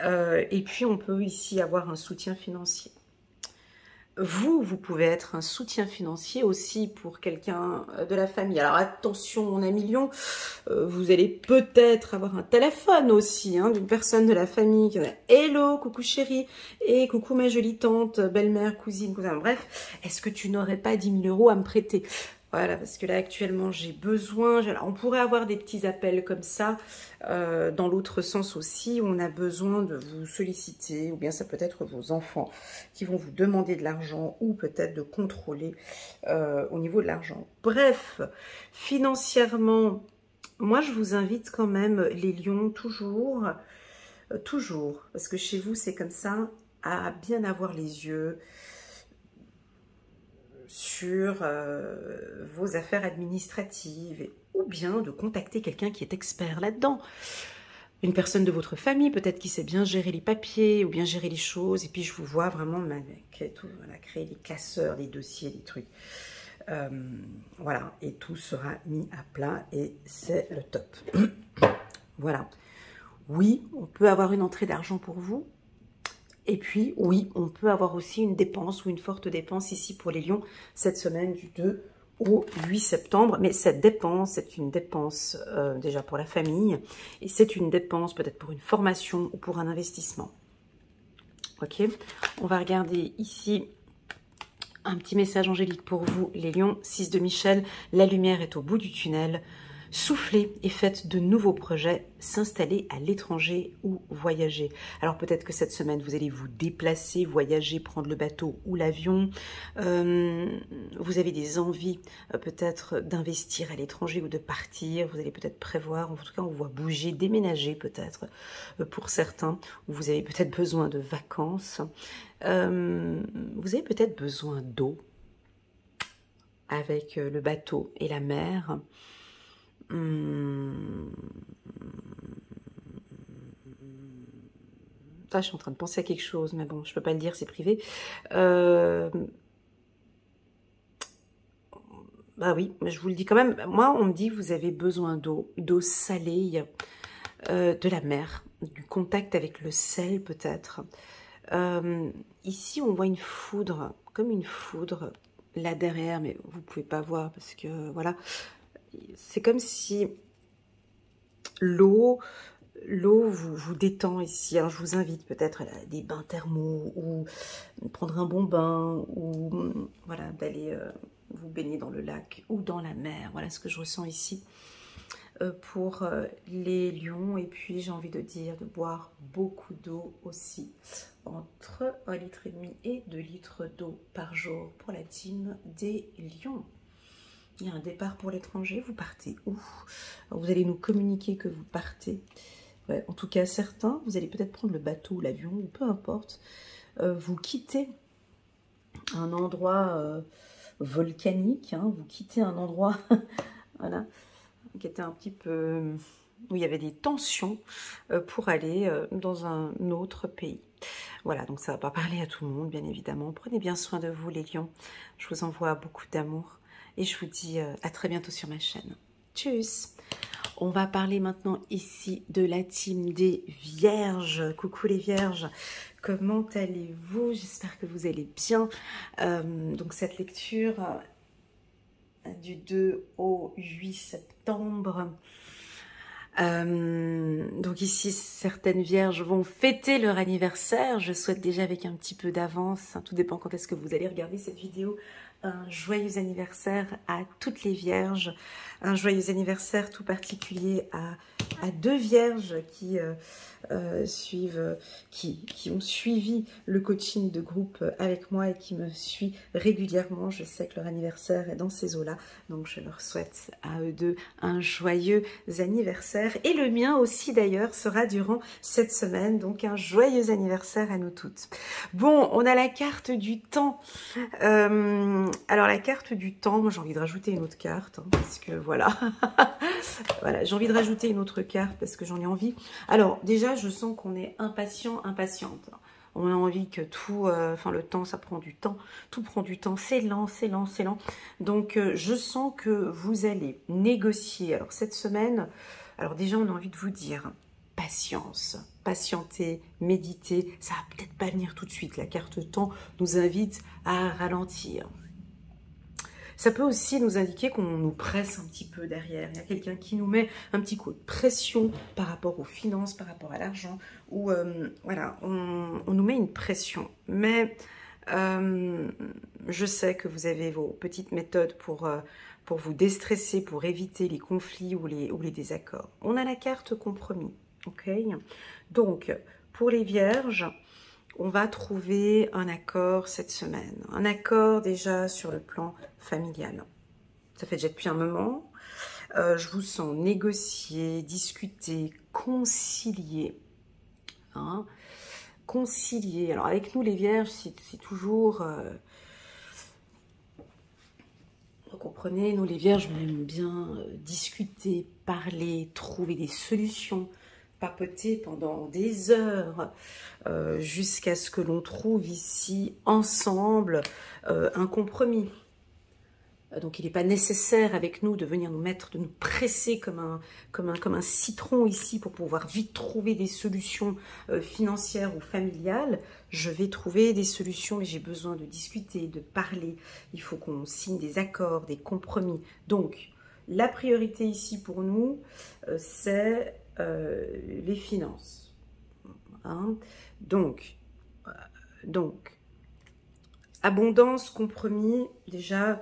Et puis on peut ici avoir un soutien financier. Vous pouvez être un soutien financier aussi pour quelqu'un de la famille. Alors attention mon ami Lion, vous allez peut-être avoir un téléphone aussi d'une personne de la famille qui va hello, coucou chérie, et coucou ma jolie tante, belle-mère, cousine, cousin. Bref, est-ce que tu n'aurais pas 10 000 € à me prêter? Voilà, parce que là, actuellement, j'ai besoin... Alors, on pourrait avoir des petits appels comme ça, dans l'autre sens aussi, où on a besoin de vous solliciter, ou bien ça peut être vos enfants qui vont vous demander de l'argent, ou peut-être de contrôler au niveau de l'argent. Bref, financièrement, moi, je vous invite quand même, les lions, toujours, parce que chez vous, c'est comme ça, à bien avoir les yeux sur vos affaires administratives, ou bien de contacter quelqu'un qui est expert là-dedans. Une personne de votre famille, peut-être qui sait bien gérer les papiers, ou bien gérer les choses, et puis je vous vois vraiment avec tout, voilà, créer des classeurs, des dossiers, des trucs. Voilà, et tout sera mis à plat, et c'est le top. Voilà. Oui, on peut avoir une entrée d'argent pour vous. Et puis, oui, on peut avoir aussi une dépense ou une forte dépense ici pour les lions cette semaine du 2 au 8 septembre. Mais cette dépense, c'est une dépense déjà pour la famille et c'est une dépense peut-être pour une formation ou pour un investissement. Ok, on va regarder ici un petit message angélique pour vous, les lions. 6 de Michel, la lumière est au bout du tunnel. Soufflez et faites de nouveaux projets, s'installer à l'étranger ou voyager. Alors peut-être que cette semaine, vous allez vous déplacer, voyager, prendre le bateau ou l'avion. Vous avez des envies peut-être d'investir à l'étranger ou de partir. Vous allez peut-être prévoir, en tout cas on voit bouger, déménager peut-être pour certains. Ou vous avez peut-être besoin de vacances. Vous avez peut-être besoin d'eau avec le bateau et la mer. Ça, je suis en train de penser à quelque chose, mais bon, je peux pas le dire, c'est privé. Bah oui, mais je vous le dis quand même. Moi, on me dit que vous avez besoin d'eau, d'eau salée, de la mer, du contact avec le sel peut-être. Ici, on voit une foudre, comme une foudre là derrière, mais vous pouvez pas voir parce que voilà. C'est comme si l'eau vous détend ici. Alors, je vous invite peut-être à des bains thermaux ou prendre un bon bain ou voilà, d'aller vous baigner dans le lac ou dans la mer. Voilà ce que je ressens ici pour les lions. Et puis, j'ai envie de dire de boire beaucoup d'eau aussi. Entre 1,5 litre et 2 litres d'eau par jour pour la team des lions. Il y a un départ pour l'étranger, vous partez où? Alors, vous allez nous communiquer que vous partez. Ouais, en tout cas, certains, vous allez peut-être prendre le bateau ou l'avion, ou peu importe. Vous quittez un endroit volcanique, vous quittez un endroit voilà, qui était un petit peu... où il y avait des tensions pour aller dans un autre pays. Voilà, donc ça ne va pas parler à tout le monde, bien évidemment. Prenez bien soin de vous, les lions. Je vous envoie beaucoup d'amour. Et je vous dis à très bientôt sur ma chaîne. Tchuss! On va parler maintenant ici de la team des Vierges. Coucou les Vierges, comment allez-vous? J'espère que vous allez bien. Donc cette lecture du 2 au 8 septembre. Donc ici, certaines vierges vont fêter leur anniversaire. Je souhaite déjà avec un petit peu d'avance, tout dépend quand est-ce que vous allez regarder cette vidéo, un joyeux anniversaire à toutes les vierges. Un joyeux anniversaire tout particulier à 2 vierges qui qui ont suivi le coaching de groupe avec moi et qui me suivent régulièrement. Je sais que leur anniversaire est dans ces eaux-là, donc je leur souhaite à eux deux un joyeux anniversaire. Et le mien aussi d'ailleurs sera durant cette semaine, donc un joyeux anniversaire à nous toutes. Bon, on a la carte du temps. Alors la carte du temps, moi j'ai envie de rajouter une autre carte, hein, parce que voilà, voilà, j'ai envie de rajouter une autre carte parce que j'en ai envie. Alors déjà, je sens qu'on est impatient, impatiente. On a envie que tout, enfin le temps, ça prend du temps, tout prend du temps, c'est lent, c'est lent, c'est lent. Donc je sens que vous allez négocier. Alors cette semaine, alors déjà on a envie de vous dire, patience, patienter, méditer, ça va peut-être pas venir tout de suite. La carte temps nous invite à ralentir. Ça peut aussi nous indiquer qu'on nous presse un petit peu derrière. Il y a quelqu'un qui nous met un petit coup de pression par rapport aux finances, par rapport à l'argent, ou voilà, on nous met une pression. Mais je sais que vous avez vos petites méthodes pour vous déstresser, pour éviter les conflits ou les désaccords. On a la carte compromis, ok? Donc, pour les vierges, on va trouver un accord cette semaine. Un accord déjà sur le plan familial. Ça fait déjà depuis un moment. Je vous sens négocier, discuter, concilier. Hein, concilier. Alors avec nous les vierges, c'est toujours... vous comprenez, nous les vierges, on aime bien discuter, parler, trouver des solutions, papoter pendant des heures jusqu'à ce que l'on trouve ici ensemble un compromis. Donc il n'est pas nécessaire avec nous de venir nous mettre, de nous presser comme un citron ici pour pouvoir vite trouver des solutions financières ou familiales. Je vais trouver des solutions, mais j'ai besoin de discuter, de parler. Il faut qu'on signe des accords, des compromis. Donc la priorité ici pour nous, c'est les finances. Hein? Donc, abondance, compromis, déjà...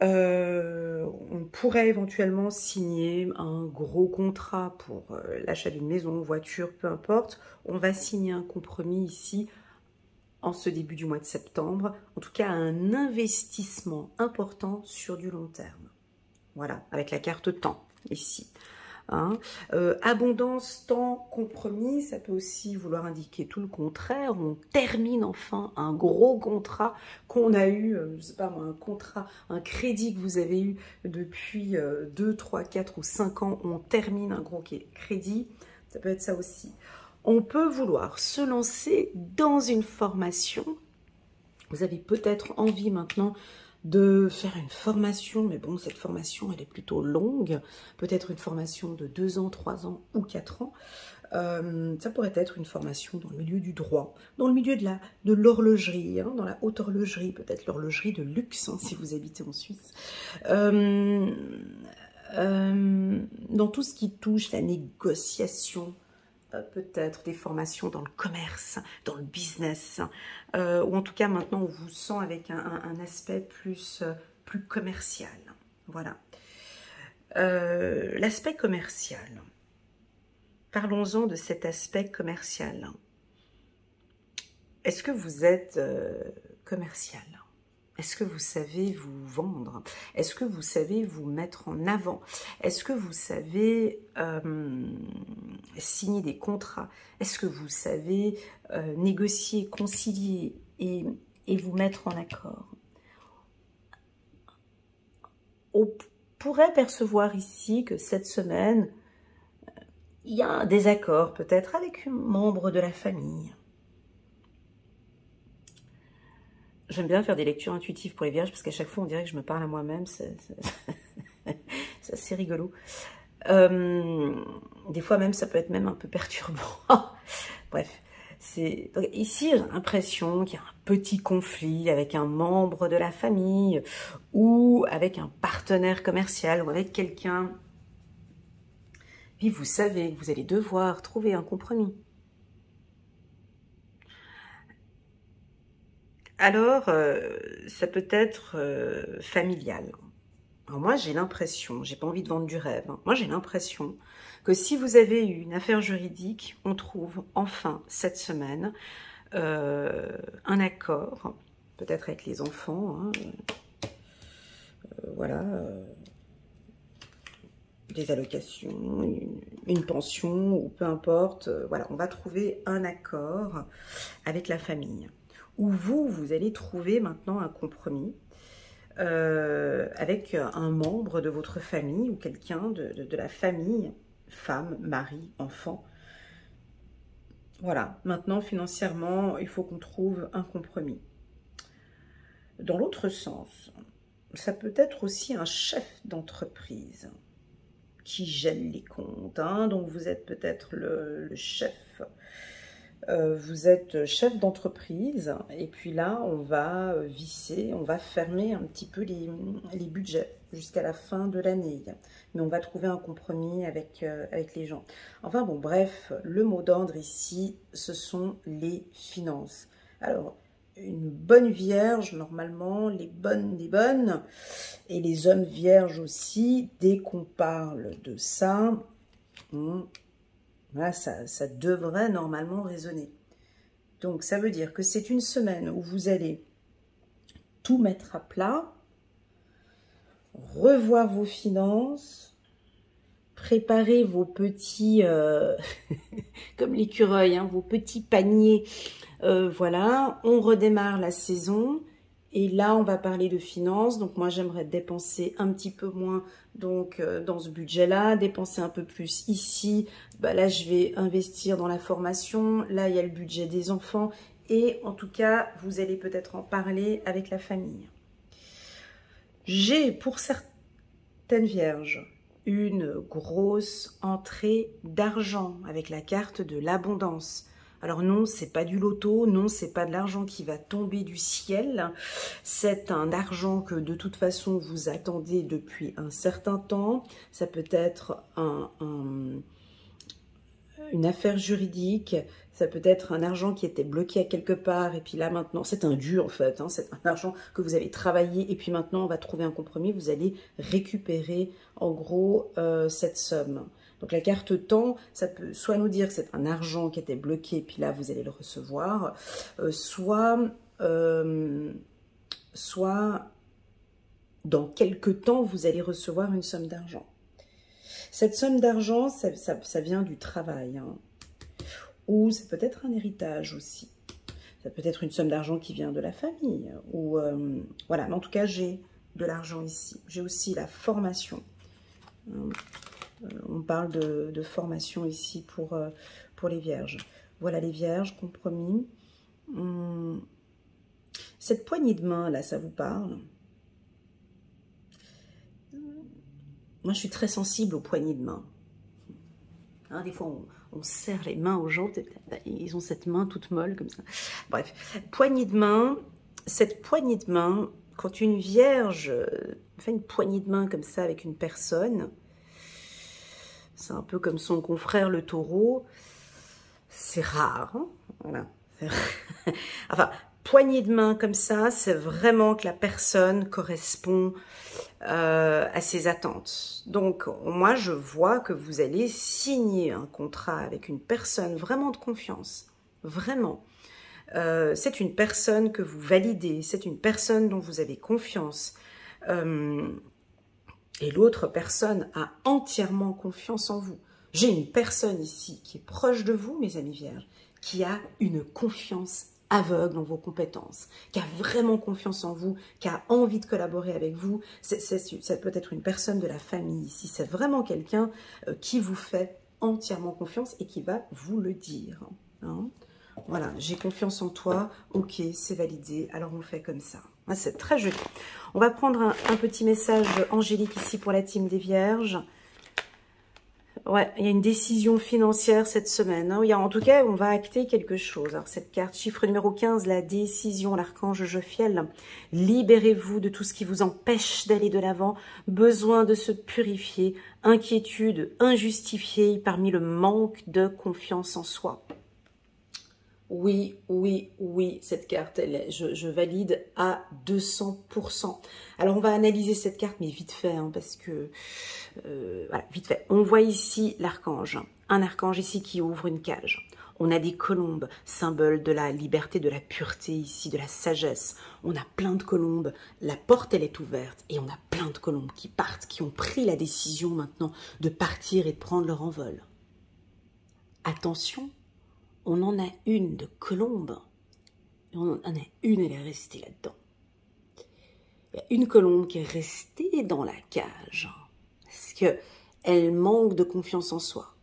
on pourrait éventuellement signer un gros contrat pour l'achat d'une maison, voiture, peu importe. On va signer un compromis ici en ce début du mois de septembre. En tout cas, un investissement important sur du long terme. Voilà, avec la carte temps ici. Hein. Abondance, temps, compromis, ça peut aussi vouloir indiquer tout le contraire. On termine enfin un gros contrat qu'on a eu, je sais pas moi, un contrat, un crédit que vous avez eu depuis 2, 3, 4 ou 5 ans. On termine un gros crédit, ça peut être ça aussi. On peut vouloir se lancer dans une formation. Vous avez peut-être envie maintenant de faire une formation, mais bon, cette formation, elle est plutôt longue, peut-être une formation de 2 ans, 3 ans ou 4 ans. Ça pourrait être une formation dans le milieu du droit, dans le milieu de l'horlogerie, hein, dans la haute horlogerie, peut-être l'horlogerie de luxe, hein, si vous habitez en Suisse. Dans tout ce qui touche la négociation, peut-être des formations dans le commerce, dans le business, ou en tout cas maintenant on vous sent avec un aspect plus commercial. Voilà. L'aspect commercial. Parlons-en de cet aspect commercial. Est-ce que vous êtes commercial ? Est-ce que vous savez vous vendre? Est-ce que vous savez vous mettre en avant? Est-ce que vous savez signer des contrats? Est-ce que vous savez négocier, concilier et vous mettre en accord? On pourrait percevoir ici que cette semaine, il y a un désaccord peut-être avec un membre de la famille. J'aime bien faire des lectures intuitives pour les vierges parce qu'à chaque fois on dirait que je me parle à moi-même, c'est assez rigolo. Des fois même ça peut être même un peu perturbant. Bref, Ici, j'ai l'impression qu'il y a un petit conflit avec un membre de la famille ou avec un partenaire commercial ou avec quelqu'un. Puis vous savez que vous allez devoir trouver un compromis. Alors, ça peut être familial. Alors moi, j'ai l'impression, j'ai pas envie de vendre du rêve, hein, moi j'ai l'impression que si vous avez eu une affaire juridique, on trouve enfin cette semaine un accord, peut-être avec les enfants, hein, voilà, des allocations, une pension ou peu importe, voilà, on va trouver un accord avec la famille. Où vous allez trouver maintenant un compromis avec un membre de votre famille ou quelqu'un de la famille, femme, mari, enfant. Voilà, maintenant financièrement, il faut qu'on trouve un compromis. Dans l'autre sens, ça peut être aussi un chef d'entreprise qui gèle les comptes, hein, donc vous êtes peut-être le chef. Vous êtes chef d'entreprise et puis là, on va visser, on va fermer un petit peu les budgets jusqu'à la fin de l'année. Mais on va trouver un compromis avec les gens. Enfin bon, bref, le mot d'ordre ici, ce sont les finances. Alors, une bonne vierge, normalement, les bonnes, et les hommes vierges aussi, dès qu'on parle de ça, là, ça devrait normalement résonner. Donc, ça veut dire que c'est une semaine où vous allez tout mettre à plat, revoir vos finances, préparer vos petits, comme l'écureuil, hein, vos petits paniers. Voilà, on redémarre la saison. Et là, on va parler de finances. Donc, moi, j'aimerais dépenser un petit peu moins donc dans ce budget-là, dépenser un peu plus ici. Bah, là, je vais investir dans la formation. Là, il y a le budget des enfants. Et en tout cas, vous allez peut-être en parler avec la famille. J'ai, pour certaines vierges, une grosse entrée d'argent avec la carte de l'abondance. Alors non, c'est pas du loto, non, c'est pas de l'argent qui va tomber du ciel. C'est un argent que de toute façon vous attendez depuis un certain temps. Ça peut être une affaire juridique, ça peut être un argent qui était bloqué à quelque part et puis là maintenant, c'est un dû en fait, hein, c'est un argent que vous avez travaillé et puis maintenant on va trouver un compromis, vous allez récupérer en gros cette somme. Donc la carte temps, ça peut soit nous dire que c'est un argent qui était bloqué et puis là vous allez le recevoir, soit dans quelques temps vous allez recevoir une somme d'argent. Cette somme d'argent, ça vient du travail, hein. Ou ça peut être un héritage aussi. Ça peut être une somme d'argent qui vient de la famille. Ou voilà, mais en tout cas, j'ai de l'argent ici. J'ai aussi la formation. On parle de formation ici pour les vierges. Voilà les vierges, compromis. Cette poignée de main, là, ça vous parle? Moi, je suis très sensible aux poignées de main. Hein, des fois, on serre les mains aux gens, ils ont cette main toute molle comme ça. Bref, poignée de main, cette poignée de main, quand une vierge fait une poignée de main comme ça avec une personne, c'est un peu comme son confrère le taureau, c'est rare. Hein, voilà. Enfin, poignée de main comme ça, c'est vraiment que la personne correspond à ses attentes. Donc, moi, je vois que vous allez signer un contrat avec une personne vraiment de confiance. Vraiment. C'est une personne que vous validez. C'est une personne dont vous avez confiance. Et l'autre personne a entièrement confiance en vous. J'ai une personne ici qui est proche de vous, mes amis vierges, qui a une confiance aveugle en vos compétences, qui a vraiment confiance en vous, qui a envie de collaborer avec vous. Ça peut être une personne de la famille ici. C'est vraiment quelqu'un qui vous fait entièrement confiance et qui va vous le dire. Hein. Voilà, j'ai confiance en toi. Ok, c'est validé. Alors, on fait comme ça. Ah, c'est très joli. On va prendre un petit message angélique ici pour la team des Vierges. Ouais, il y a une décision financière cette semaine. Hein. En tout cas, on va acter quelque chose. Alors, cette carte, chiffre numéro 15, la décision, l'archange Jophiel. Libérez-vous de tout ce qui vous empêche d'aller de l'avant. Besoin de se purifier. Inquiétude injustifiée parmi le manque de confiance en soi. Oui, oui, oui, cette carte, je valide à 200%. Alors, on va analyser cette carte, mais vite fait, hein, parce que, voilà, vite fait. On voit ici l'archange, un archange ici qui ouvre une cage. On a des colombes, symbole de la liberté, de la pureté ici, de la sagesse. On a plein de colombes, la porte, elle est ouverte, et on a plein de colombes qui partent, qui ont pris la décision maintenant de partir et de prendre leur envol. Attention, on en a une de colombe, on en a une, elle est restée là-dedans. Il y a une colombe qui est restée dans la cage, parce qu'elle manque de confiance en soi.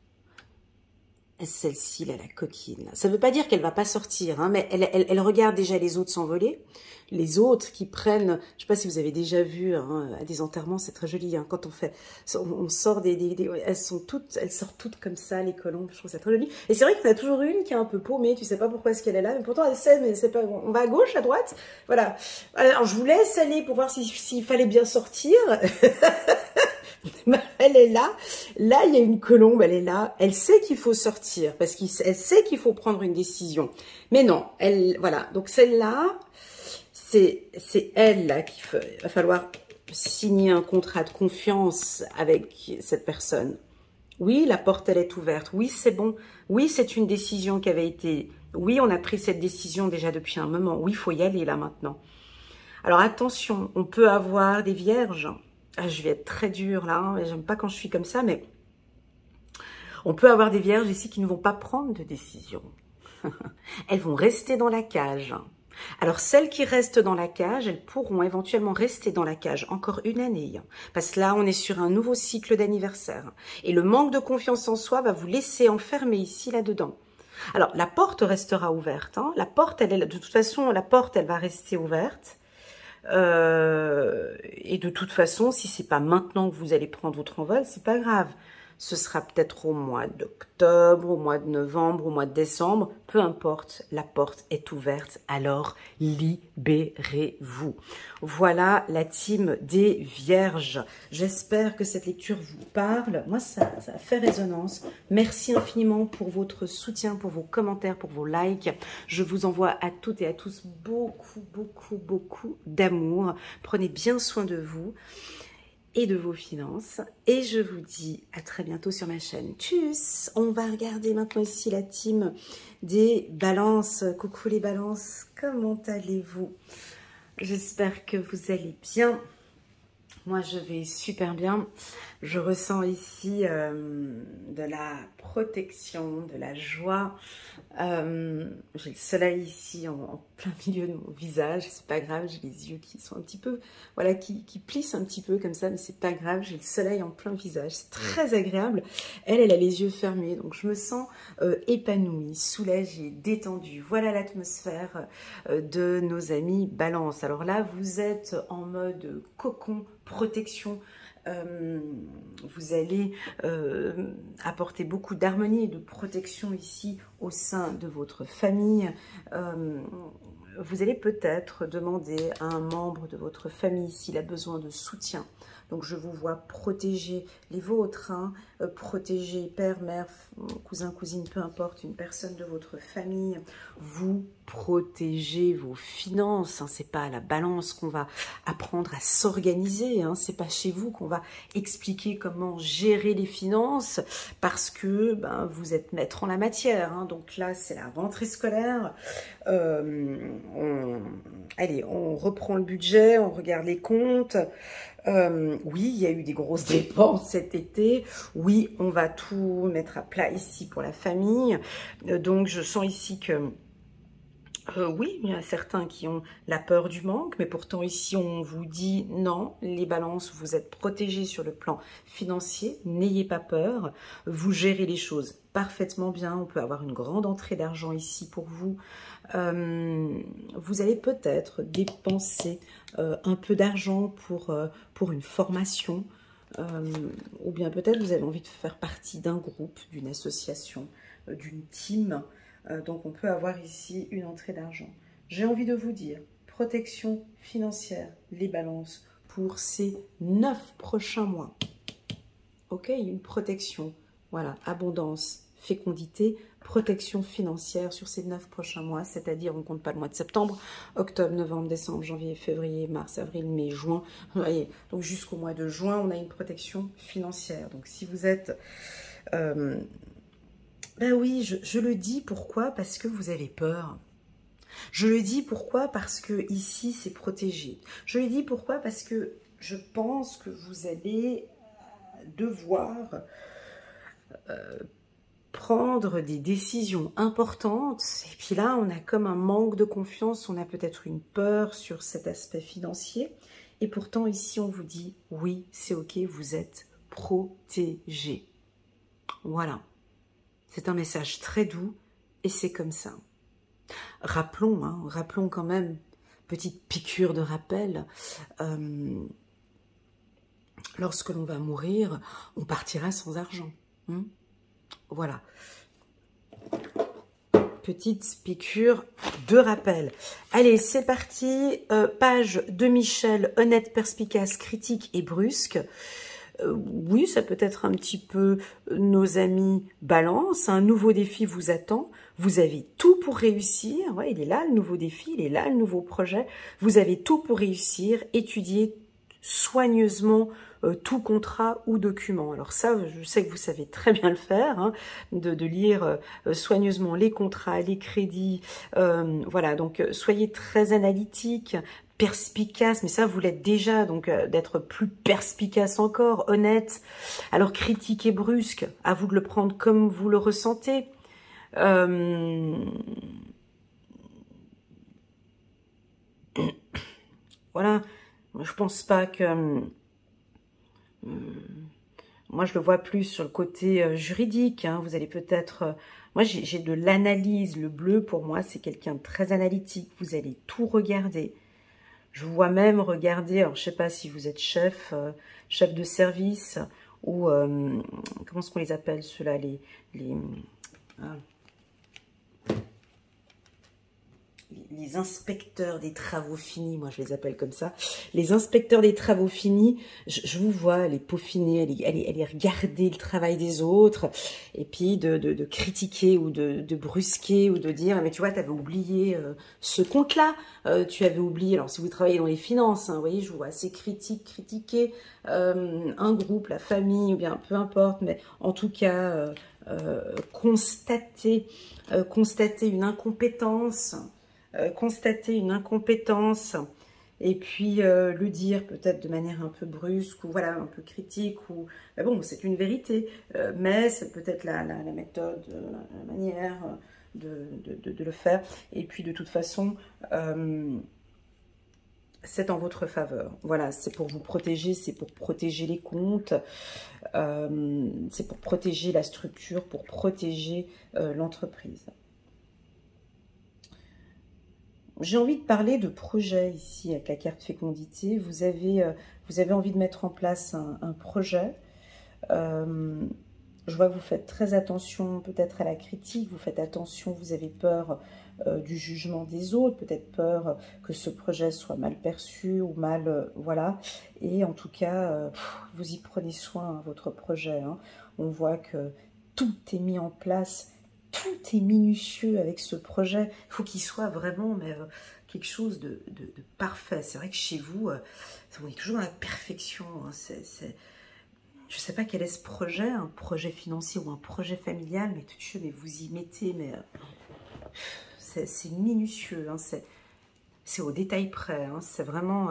Celle-ci, là, la coquine. Ça ne veut pas dire qu'elle ne va pas sortir, hein, mais elle regarde déjà les autres s'envoler. Les autres qui prennent, je ne sais pas si vous avez déjà vu hein, à des enterrements, c'est très joli. Hein, quand on sort elles sortent toutes comme ça, les colombes. Je trouve ça très joli. Et c'est vrai qu'il y en a toujours une qui est un peu paumée. Tu ne sais pas pourquoi est-ce qu'elle est là, mais pourtant elle sait. Mais c'est pas. On va à gauche, à droite. Voilà. Alors je vous laisse aller pour voir s'il fallait bien sortir. Elle est là. Là, il y a une colombe, elle est là. Elle sait qu'il faut sortir parce qu'elle sait qu'il faut prendre une décision. Mais non, voilà. Donc celle-là, c'est elle là qu'il va falloir signer un contrat de confiance avec cette personne. Oui, la porte, elle est ouverte. Oui, c'est bon. Oui, c'est une décision qui avait été... Oui, on a pris cette décision déjà depuis un moment. Oui, il faut y aller là maintenant. Alors attention, on peut avoir des vierges. Ah, je vais être très dure là, hein, j'aime pas quand je suis comme ça, mais on peut avoir des vierges ici qui ne vont pas prendre de décision. Elles vont rester dans la cage. Alors celles qui restent dans la cage, elles pourront éventuellement rester dans la cage encore une année. Parce que là, on est sur un nouveau cycle d'anniversaire. Et le manque de confiance en soi va vous laisser enfermer ici, là-dedans. Alors, la porte restera ouverte. Hein. La porte, de toute façon, la porte, elle va rester ouverte. Et de toute façon, si c'est pas maintenant que vous allez prendre votre envol, c'est pas grave. Ce sera peut-être au mois d'octobre, au mois de novembre, au mois de décembre, peu importe, la porte est ouverte, alors libérez-vous. Voilà la team des Vierges. J'espère que cette lecture vous parle. Moi, ça a fait résonance. Merci infiniment pour votre soutien, pour vos commentaires, pour vos likes. Je vous envoie à toutes et à tous beaucoup, beaucoup, beaucoup d'amour. Prenez bien soin de vous et de vos finances. Et je vous dis à très bientôt sur ma chaîne. Tchuss! On va regarder maintenant ici la team des balances. Coucou les balances, comment allez-vous? J'espère que vous allez bien. Moi, je vais super bien. Je ressens ici de la protection, de la joie. J'ai le soleil ici en plein milieu de mon visage. C'est pas grave, j'ai les yeux qui sont un petit peu, voilà, qui plissent un petit peu comme ça, mais c'est pas grave. J'ai le soleil en plein visage. C'est très agréable. Elle a les yeux fermés, donc je me sens épanouie, soulagée, détendue. Voilà l'atmosphère de nos amis Balance. Alors là, vous êtes en mode cocon, protection. Vous allez apporter beaucoup d'harmonie et de protection ici au sein de votre famille. Vous allez peut-être demander à un membre de votre famille s'il a besoin de soutien. Donc, je vous vois protéger les vôtres, hein, protéger père, mère, cousin, cousine, peu importe, une personne de votre famille. Vous protégez vos finances. Hein, c'est pas à la balance qu'on va apprendre à s'organiser. Hein, c'est pas chez vous qu'on va expliquer comment gérer les finances parce que ben, vous êtes maître en la matière. Hein, donc là, c'est la rentrée scolaire. Allez, on reprend le budget, on regarde les comptes. Oui, il y a eu des grosses dépenses cet été. Oui, on va tout mettre à plat ici pour la famille. Donc, je sens ici que... oui, il y a certains qui ont la peur du manque, mais pourtant ici, on vous dit non, les balances, vous êtes protégés sur le plan financier, n'ayez pas peur, vous gérez les choses parfaitement bien, on peut avoir une grande entrée d'argent ici pour vous. Vous allez peut-être dépenser un peu d'argent pour une formation. ou bien peut-être vous avez envie de faire partie d'un groupe, d'une association, d'une team. Donc on peut avoir ici une entrée d'argent. J'ai envie de vous dire, protection financière, les balances pour ces 9 prochains mois. Ok, une protection, voilà, abondance, fécondité, protection financière sur ces 9 prochains mois, c'est-à-dire on ne compte pas le mois de septembre, octobre, novembre, décembre, janvier, février, mars, avril, mai, juin. Vous voyez, donc jusqu'au mois de juin, on a une protection financière. Donc si vous êtes... ben oui, je le dis, pourquoi? Parce que vous avez peur. Je le dis pourquoi? Parce que ici, c'est protégé. Je le dis pourquoi? Parce que je pense que vous allez devoir prendre des décisions importantes. Et puis là, on a comme un manque de confiance, on a peut-être une peur sur cet aspect financier. Et pourtant, ici, on vous dit, oui, c'est ok, vous êtes protégé. Voilà. C'est un message très doux et c'est comme ça. Rappelons, hein, rappelons quand même, petite piqûre de rappel, lorsque l'on va mourir, on partira sans argent. Hein. Voilà. Petite piqûre de rappel. Allez, c'est parti. Page de Michel, honnête, perspicace, critique et brusque. Oui, ça peut être un petit peu nos amis Balance. Un nouveau défi vous attend. Vous avez tout pour réussir. Ouais, il est là le nouveau défi, il est là le nouveau projet. Vous avez tout pour réussir. Étudiez soigneusement tout contrat ou document. Alors ça, je sais que vous savez très bien le faire, hein, de lire soigneusement les contrats, les crédits. Voilà, donc soyez très analytique, perspicace, mais ça vous l'êtes déjà, donc d'être plus perspicace encore, honnête. Alors critique et brusque, à vous de le prendre comme vous le ressentez. Voilà, je pense pas que... moi, je le vois plus sur le côté juridique. Hein. Vous allez peut-être... moi, j'ai de l'analyse. Le bleu, pour moi, c'est quelqu'un de très analytique. Vous allez tout regarder. Je vous vois même regarder... Alors, je sais pas si vous êtes chef, chef de service ou... comment est-ce qu'on les appelle, ceux-là les inspecteurs des travaux finis, moi je les appelle comme ça, les inspecteurs des travaux finis, je vous vois les peaufiner, aller regarder le travail des autres, et puis de critiquer ou de brusquer ou de dire, mais tu vois, tu avais oublié ce compte-là, tu avais oublié, alors si vous travaillez dans les finances, hein, vous voyez, je vous vois assez critiquer un groupe, la famille, ou bien peu importe, mais en tout cas, constater une incompétence, et puis le dire peut-être de manière un peu brusque ou voilà, un peu critique, ou bon, c'est une vérité, mais c'est peut-être la méthode, la manière de le faire. Et puis de toute façon, c'est en votre faveur. Voilà, c'est pour vous protéger, c'est pour protéger les comptes, c'est pour protéger la structure, pour protéger l'entreprise. J'ai envie de parler de projet ici avec la carte fécondité. Vous avez envie de mettre en place un projet. Je vois que vous faites très attention peut-être à la critique, vous faites attention, vous avez peur du jugement des autres, peut-être peur que ce projet soit mal perçu ou mal... voilà. Et en tout cas, vous y prenez soin, hein, votre projet. Hein. On voit que tout est mis en place, tout est minutieux avec ce projet. Il faut qu'il soit vraiment quelque chose de parfait. C'est vrai que chez vous, on est toujours dans la perfection. Hein. Je ne sais pas quel est ce projet, un projet financier ou un projet familial, mais vous y mettez, mais c'est minutieux. Hein. C'est au détail près. Hein. C'est vraiment...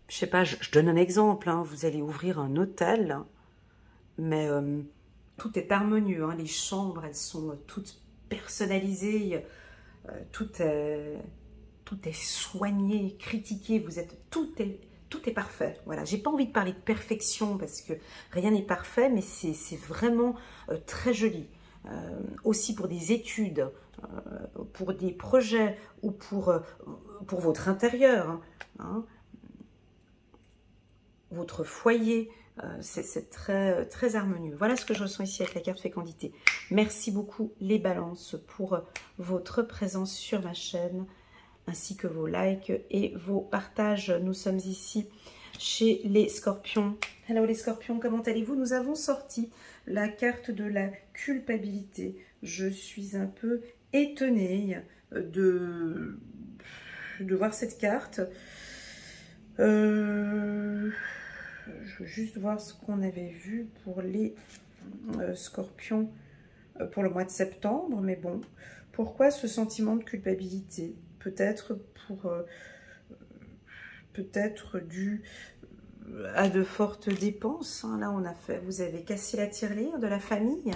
je sais pas, je donne un exemple. Hein. Vous allez ouvrir un hôtel, hein, mais... tout est harmonieux, hein. Les chambres, elles sont toutes personnalisées, tout est soigné, critiqué, tout est parfait. Voilà, j'ai pas envie de parler de perfection parce que rien n'est parfait, mais c'est vraiment très joli. Aussi pour des études, pour des projets ou pour votre intérieur. Hein. votre foyer. C'est très, très harmonieux. Voilà ce que je ressens ici avec la carte fécondité. Merci beaucoup les balances pour votre présence sur ma chaîne, ainsi que vos likes et vos partages. Nous sommes ici chez les scorpions. Hello les scorpions, comment allez-vous? Nous avons sorti la carte de la culpabilité. Je suis un peu étonnée de voir cette carte. Je veux juste voir ce qu'on avait vu pour les scorpions pour le mois de septembre. Mais bon, pourquoi ce sentiment de culpabilité? Peut-être peut-être dû à de fortes dépenses. Hein. Là, vous avez cassé la tirelire de la famille.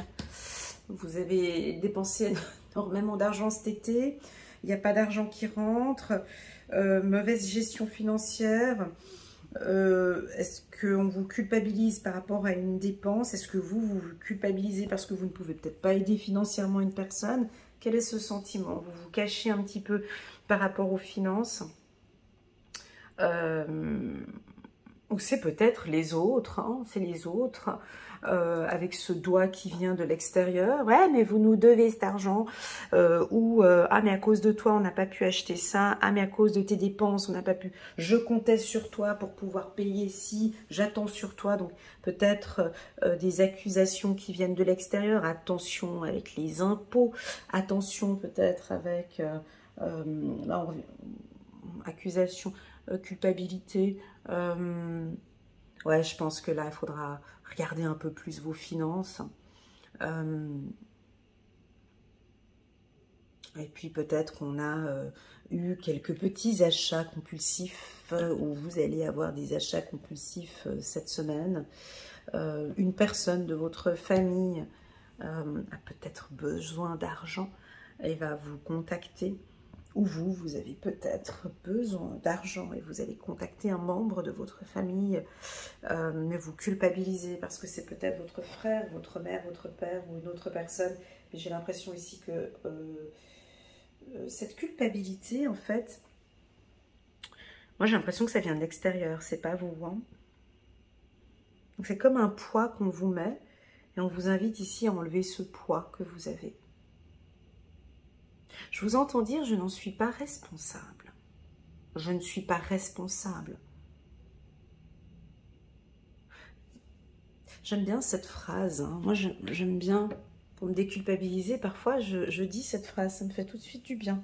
Vous avez dépensé énormément d'argent cet été. Il n'y a pas d'argent qui rentre. Mauvaise gestion financière. Est-ce qu'on vous culpabilise par rapport à une dépense? Est-ce que vous vous culpabilisez parce que vous ne pouvez peut-être pas aider financièrement une personne? Quel est ce sentiment? Vous vous cachez un petit peu par rapport aux finances? Ou c'est peut-être les autres, hein, c'est les autres, avec ce doigt qui vient de l'extérieur. Ouais, mais vous nous devez cet argent. Ah, mais à cause de toi, on n'a pas pu acheter ça. Ah, mais à cause de tes dépenses, on n'a pas pu. Je comptais sur toi pour pouvoir payer si j'attends sur toi. Donc, peut-être des accusations qui viennent de l'extérieur. Attention avec les impôts. Attention peut-être avec accusation, culpabilité. Ouais, je pense que là, il faudra regarder un peu plus vos finances. Et puis peut-être qu'on a eu quelques petits achats compulsifs ou vous allez avoir des achats compulsifs cette semaine. Une personne de votre famille a peut-être besoin d'argent et va vous contacter. Ou vous avez peut-être besoin d'argent et vous allez contacter un membre de votre famille, mais vous culpabilisez parce que c'est peut-être votre frère, votre mère, votre père ou une autre personne. Mais j'ai l'impression ici que cette culpabilité, en fait, moi j'ai l'impression que ça vient de l'extérieur, c'est pas vous. Hein. Donc c'est comme un poids qu'on vous met et on vous invite ici à enlever ce poids que vous avez. Je vous entends dire, je n'en suis pas responsable. Je ne suis pas responsable. J'aime bien cette phrase. Hein. Moi, j'aime bien, pour me déculpabiliser, parfois, je dis cette phrase. Ça me fait tout de suite du bien.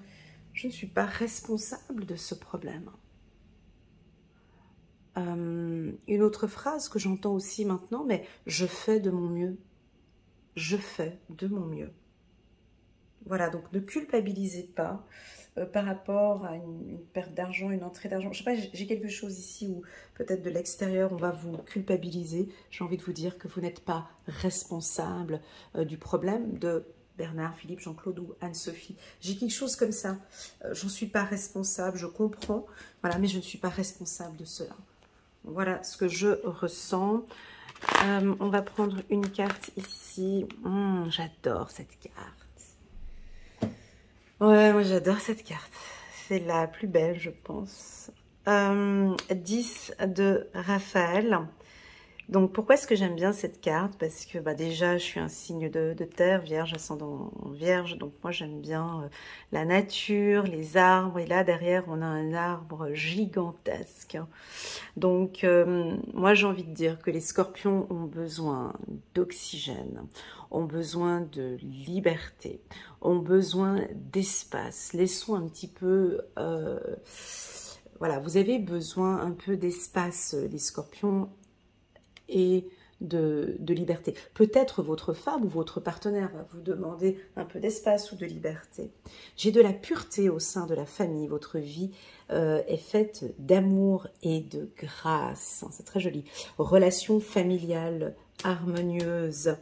Je ne suis pas responsable de ce problème. Une autre phrase que j'entends aussi maintenant, mais je fais de mon mieux. Je fais de mon mieux. Voilà, donc ne culpabilisez pas par rapport à une perte d'argent, une entrée d'argent. Je sais pas, j'ai quelque chose ici où peut-être de l'extérieur, on va vous culpabiliser. J'ai envie de vous dire que vous n'êtes pas responsable du problème de Bernard, Philippe, Jean-Claude ou Anne-Sophie. J'ai quelque chose comme ça. J'en suis pas responsable, je comprends. Voilà, mais je ne suis pas responsable de cela. Voilà ce que je ressens. On va prendre une carte ici. J'adore cette carte. Ouais, moi j'adore cette carte. C'est la plus belle, je pense. 10 de Raphaël. Donc, pourquoi est-ce que j'aime bien cette carte? Parce que déjà, je suis un signe de terre, vierge, ascendant vierge. Donc, moi, j'aime bien la nature, les arbres. Et là, derrière, on a un arbre gigantesque. Donc, moi, j'ai envie de dire que les scorpions ont besoin d'oxygène, ont besoin de liberté, ont besoin d'espace. Laissons un petit peu... voilà, vous avez besoin un peu d'espace, les scorpions, et de liberté. Peut-être votre femme ou votre partenaire va vous demander un peu d'espace ou de liberté. J'ai de la pureté au sein de la famille. Votre vie est faite d'amour et de grâce. C'est très joli. Relation familiale harmonieuse,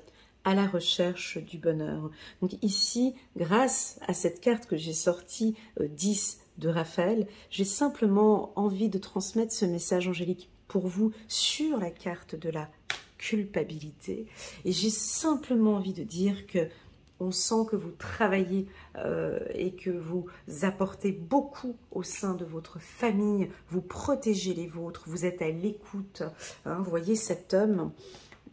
à la recherche du bonheur. Donc ici, grâce à cette carte que j'ai sortie, 10 de Raphaël, j'ai simplement envie de transmettre ce message angélique pour vous sur la carte de la culpabilité. Et j'ai simplement envie de dire que On sent que vous travaillez et que vous apportez beaucoup au sein de votre famille. Vous protégez les vôtres, vous êtes à l'écoute. Hein, vous voyez cet homme.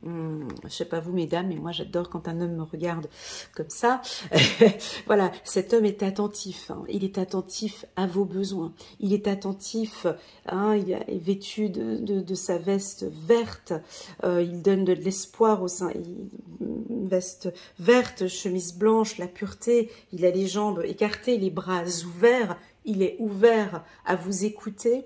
Je ne sais pas vous mesdames, mais moi j'adore quand un homme me regarde comme ça. Voilà, cet homme est attentif, hein. Il est attentif à vos besoins, il est attentif, hein, il est vêtu de sa veste verte, il donne de l'espoir au sein, une veste verte, chemise blanche, la pureté, il a les jambes écartées, les bras ouverts, il est ouvert à vous écouter.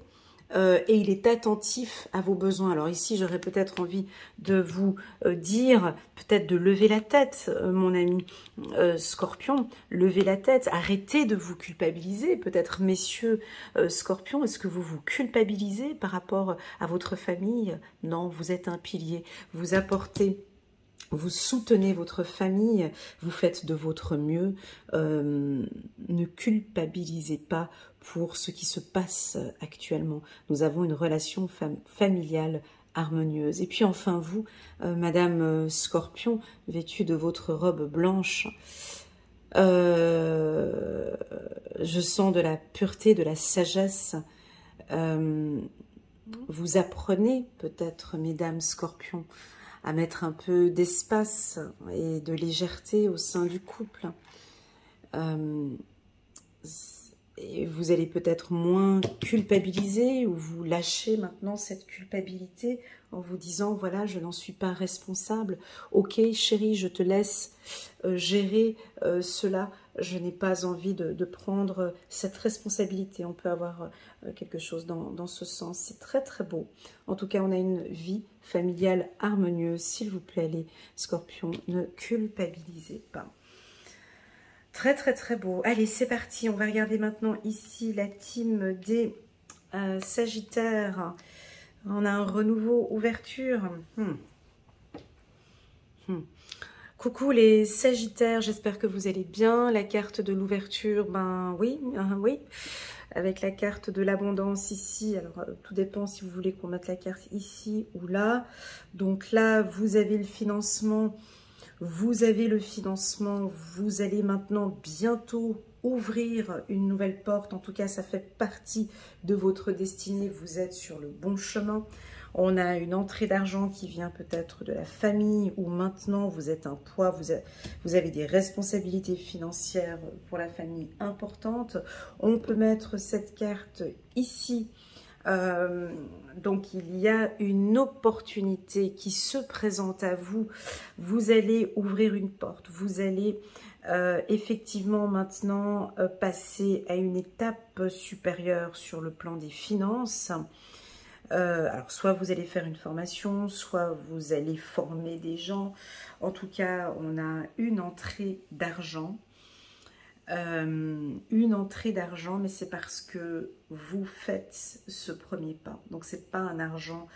Et il est attentif à vos besoins. Alors ici, j'aurais peut-être envie de vous dire, peut-être de lever la tête, mon ami Scorpion, levez la tête, arrêtez de vous culpabiliser. Peut-être, messieurs Scorpion, est-ce que vous vous culpabilisez par rapport à votre famille? Non, vous êtes un pilier, vous apportez... Vous soutenez votre famille, vous faites de votre mieux, ne culpabilisez pas pour ce qui se passe actuellement. Nous avons une relation familiale harmonieuse. Et puis enfin vous, Madame Scorpion, vêtue de votre robe blanche, je sens de la pureté, de la sagesse. Vous apprenez peut-être, Mesdames Scorpions, à mettre un peu d'espace et de légèreté au sein du couple. Et vous allez peut-être moins culpabiliser ou vous lâchez maintenant cette culpabilité en vous disant, voilà, je n'en suis pas responsable. Ok, chérie, je te laisse gérer cela. Je n'ai pas envie de prendre cette responsabilité. On peut avoir quelque chose dans ce sens. C'est très, très beau. En tout cas, on a une vie familiale harmonieuse. S'il vous plaît, les scorpions, ne culpabilisez pas. Très, très, très beau. Allez, c'est parti. On va regarder maintenant ici la team des Sagittaires. On a un renouveau, ouverture. Coucou les Sagittaires, j'espère que vous allez bien. La carte de l'ouverture, ben oui, oui. Avec la carte de l'abondance ici. Alors, tout dépend si vous voulez qu'on mette la carte ici ou là. Donc là, vous avez le financement. Vous avez le financement. Vous allez maintenant bientôt ouvrir une nouvelle porte. En tout cas, ça fait partie de votre destinée. Vous êtes sur le bon chemin. On a une entrée d'argent qui vient peut-être de la famille ou maintenant vous êtes un poids, vous avez des responsabilités financières pour la famille importantes. On peut mettre cette carte ici. Donc il y a une opportunité qui se présente à vous. Vous allez ouvrir une porte. Vous allez effectivement maintenant passer à une étape supérieure sur le plan des finances. Alors soit vous allez faire une formation, soit vous allez former des gens. En tout cas, on a une entrée d'argent. Mais c'est parce que vous faites ce premier pas. Donc c'est pas un argent,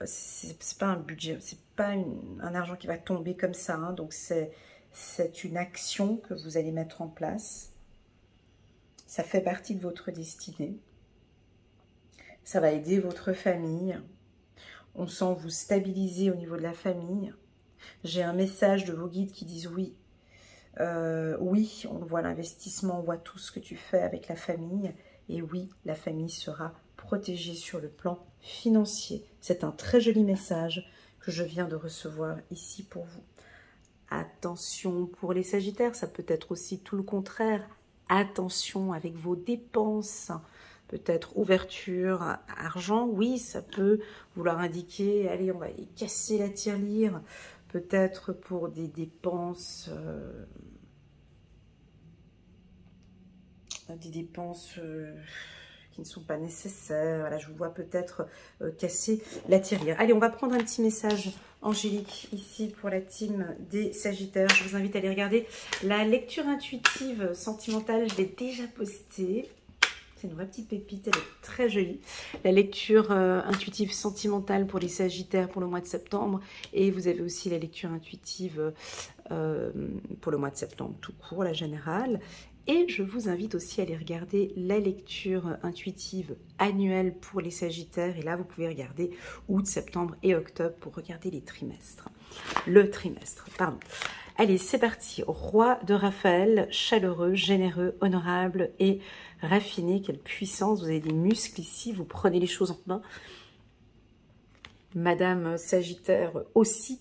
c'est pas un budget, c'est pas un argent qui va tomber comme ça. Hein. Donc c'est une action que vous allez mettre en place. Ça fait partie de votre destinée. Ça va aider votre famille. On sent vous stabiliser au niveau de la famille. J'ai un message de vos guides qui disent oui. Oui, on voit l'investissement, on voit tout ce que tu fais avec la famille. Et oui, la famille sera protégée sur le plan financier. C'est un très joli message que je viens de recevoir ici pour vous. Attention pour les Sagittaires, ça peut être aussi tout le contraire. Attention avec vos dépenses. Peut-être ouverture, argent, oui, ça peut vouloir indiquer, allez, on va casser la tirelire. Peut-être pour des dépenses, qui ne sont pas nécessaires. Voilà, je vous vois peut-être casser la tirelire. Allez, on va prendre un petit message angélique ici pour la team des Sagittaires. Je vous invite à aller regarder la lecture intuitive sentimentale. Je l'ai déjà postée. C'est une vraie petite pépite, elle est très jolie. La lecture intuitive sentimentale pour les Sagittaires pour le mois de septembre. Et vous avez aussi la lecture intuitive pour le mois de septembre tout court, la générale. Et je vous invite aussi à aller regarder la lecture intuitive annuelle pour les Sagittaires. Et là, vous pouvez regarder août, septembre et octobre pour regarder les trimestres. Le trimestre, pardon. Allez, c'est parti. Roi de Raphaël, chaleureux, généreux, honorable et raffiné. Quelle puissance, vous avez des muscles ici, vous prenez les choses en main. Madame Sagittaire aussi,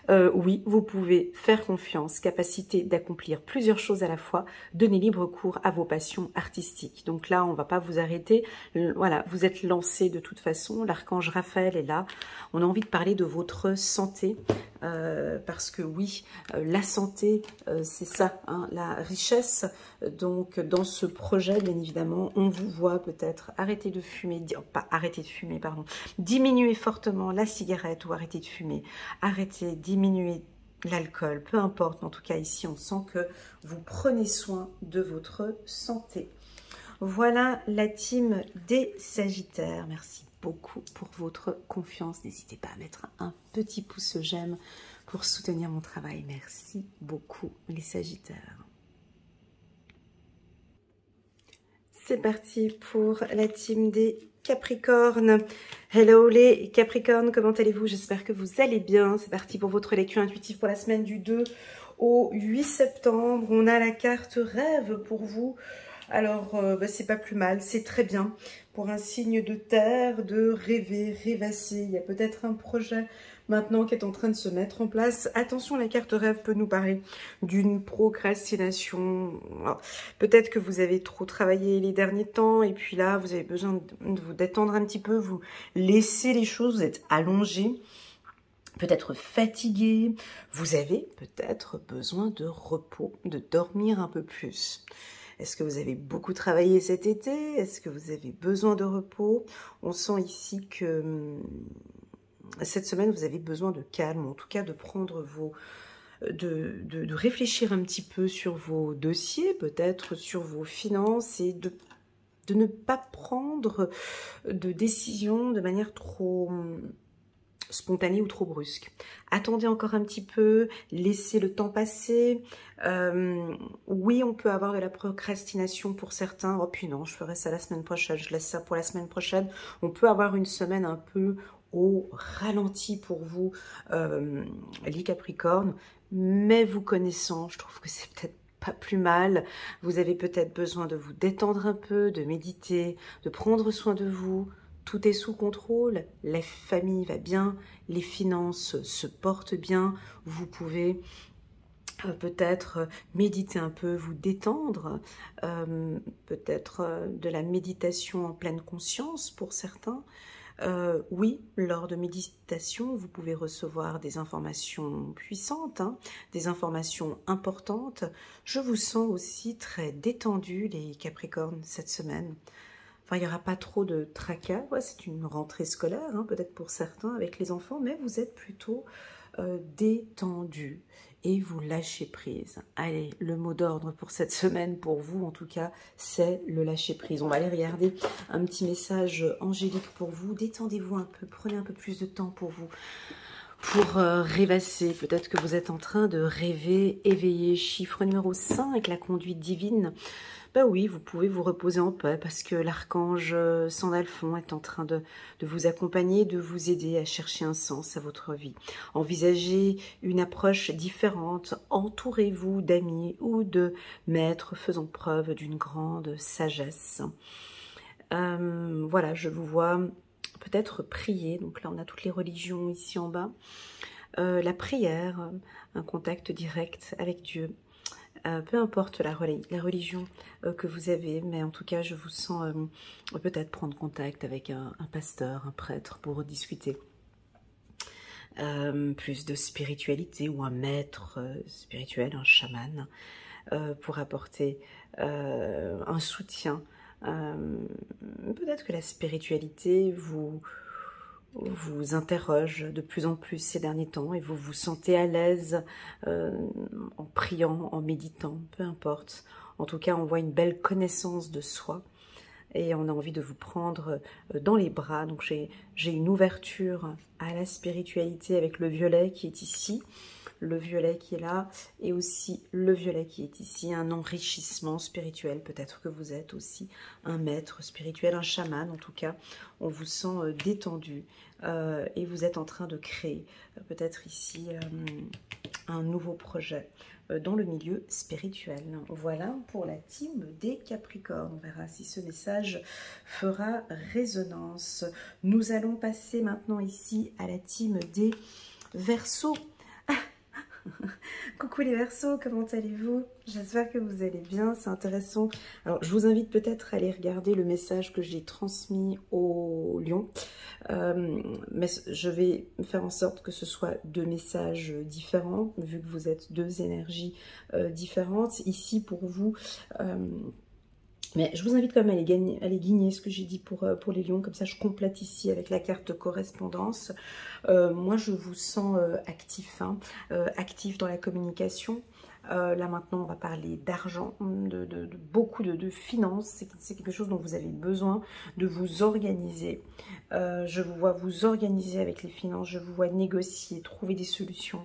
oui, vous pouvez faire confiance, capacité d'accomplir plusieurs choses à la fois, donner libre cours à vos passions artistiques. Donc là, on ne va pas vous arrêter, voilà, vous êtes lancé de toute façon, l'archange Raphaël est là. On a envie de parler de votre santé, parce que oui, la santé, c'est ça, hein, la richesse. Donc dans ce projet, bien évidemment, on vous voit peut-être arrêter de fumer, pas arrêter de fumer, pardon, diminuer fortement la cigarette ou arrêter de fumer, arrêter, diminuer l'alcool, peu importe. En tout cas, ici, on sent que vous prenez soin de votre santé. Voilà la team des Sagittaires. Merci beaucoup pour votre confiance. N'hésitez pas à mettre un petit pouce j'aime pour soutenir mon travail. Merci beaucoup, les Sagittaires. C'est parti pour la team des Capricornes. Hello les Capricornes, comment allez-vous? J'espère que vous allez bien. C'est parti pour votre lecture intuitive pour la semaine du 2 au 8 septembre. On a la carte rêve pour vous. Alors, c'est pas plus mal, c'est très bien. Pour un signe de terre, de rêver, rêvasser. Il y a peut-être un projet maintenant qui est en train de se mettre en place. Attention, la carte rêve peut nous parler d'une procrastination. Peut-être que vous avez trop travaillé les derniers temps et puis là, vous avez besoin de vous détendre un petit peu, vous laissez les choses, vous êtes allongé, peut-être fatigué, vous avez peut-être besoin de repos, de dormir un peu plus. Est-ce que vous avez beaucoup travaillé cet été? Est-ce que vous avez besoin de repos? On sent ici que cette semaine, vous avez besoin de calme, en tout cas de prendre vos... de réfléchir un petit peu sur vos dossiers, peut-être sur vos finances et de ne pas prendre de décisions de manière trop spontanée ou trop brusque. Attendez encore un petit peu, laissez le temps passer. Oui, on peut avoir de la procrastination pour certains. Oh puis non, je ferai ça la semaine prochaine, je laisse ça pour la semaine prochaine. On peut avoir une semaine un peu au ralenti pour vous, les Capricornes, mais vous connaissant, je trouve que c'est peut-être pas plus mal. Vous avez peut-être besoin de vous détendre un peu, de méditer, de prendre soin de vous. Tout est sous contrôle, la famille va bien, les finances se portent bien, vous pouvez peut-être méditer un peu, vous détendre, peut-être de la méditation en pleine conscience pour certains. Oui, lors de méditation, vous pouvez recevoir des informations puissantes, hein, des informations importantes. Je vous sens aussi très détendu, les Capricornes, cette semaine. Enfin, il n'y aura pas trop de tracas. Ouais, c'est une rentrée scolaire, hein, peut-être pour certains avec les enfants, mais vous êtes plutôt détendu et vous lâchez prise. Allez, le mot d'ordre pour cette semaine, pour vous en tout cas, c'est le lâcher prise. On va aller regarder un petit message angélique pour vous. Détendez-vous un peu, prenez un peu plus de temps pour vous, pour rêvasser. Peut-être que vous êtes en train de rêver, éveillé. Chiffre numéro 5, la conduite divine. Ben oui, vous pouvez vous reposer en paix parce que l'archange Sandalphon est en train de vous accompagner, de vous aider à chercher un sens à votre vie. Envisagez une approche différente, entourez-vous d'amis ou de maîtres faisant preuve d'une grande sagesse. Voilà, je vous vois peut-être prier, donc là on a toutes les religions ici en bas. La prière, un contact direct avec Dieu. Peu importe la religion que vous avez, mais en tout cas, je vous sens peut-être prendre contact avec un pasteur, un prêtre pour discuter plus de spiritualité ou un maître spirituel, un chaman, pour apporter un soutien. Peut-être que la spiritualité vous interroge de plus en plus ces derniers temps et vous vous sentez à l'aise en priant, en méditant, peu importe. En tout cas, on voit une belle connaissance de soi et on a envie de vous prendre dans les bras. Donc j'ai une ouverture à la spiritualité avec le violet qui est ici. le violet qui est là et aussi le violet qui est ici, un enrichissement spirituel. Peut-être que vous êtes aussi un maître spirituel, un chaman en tout cas. On vous sent détendu et vous êtes en train de créer peut-être ici un nouveau projet dans le milieu spirituel. Voilà pour la team des Capricornes. On verra si ce message fera résonance. Nous allons passer maintenant ici à la team des Verseaux. Coucou les Verseaux, comment allez-vous? J'espère que vous allez bien, c'est intéressant. Alors, je vous invite peut-être à aller regarder le message que j'ai transmis au Lion. Mais je vais faire en sorte que ce soit deux messages différents, vu que vous êtes deux énergies différentes. Ici, pour vous... mais je vous invite quand même à aller guigner ce que j'ai dit pour les lions, comme ça je complète ici avec la carte correspondance. Moi je vous sens actif, hein, actif dans la communication. Là maintenant on va parler d'argent, de beaucoup de finances, c'est quelque chose dont vous avez besoin de vous organiser. Je vous vois vous organiser avec les finances, je vous vois négocier, trouver des solutions.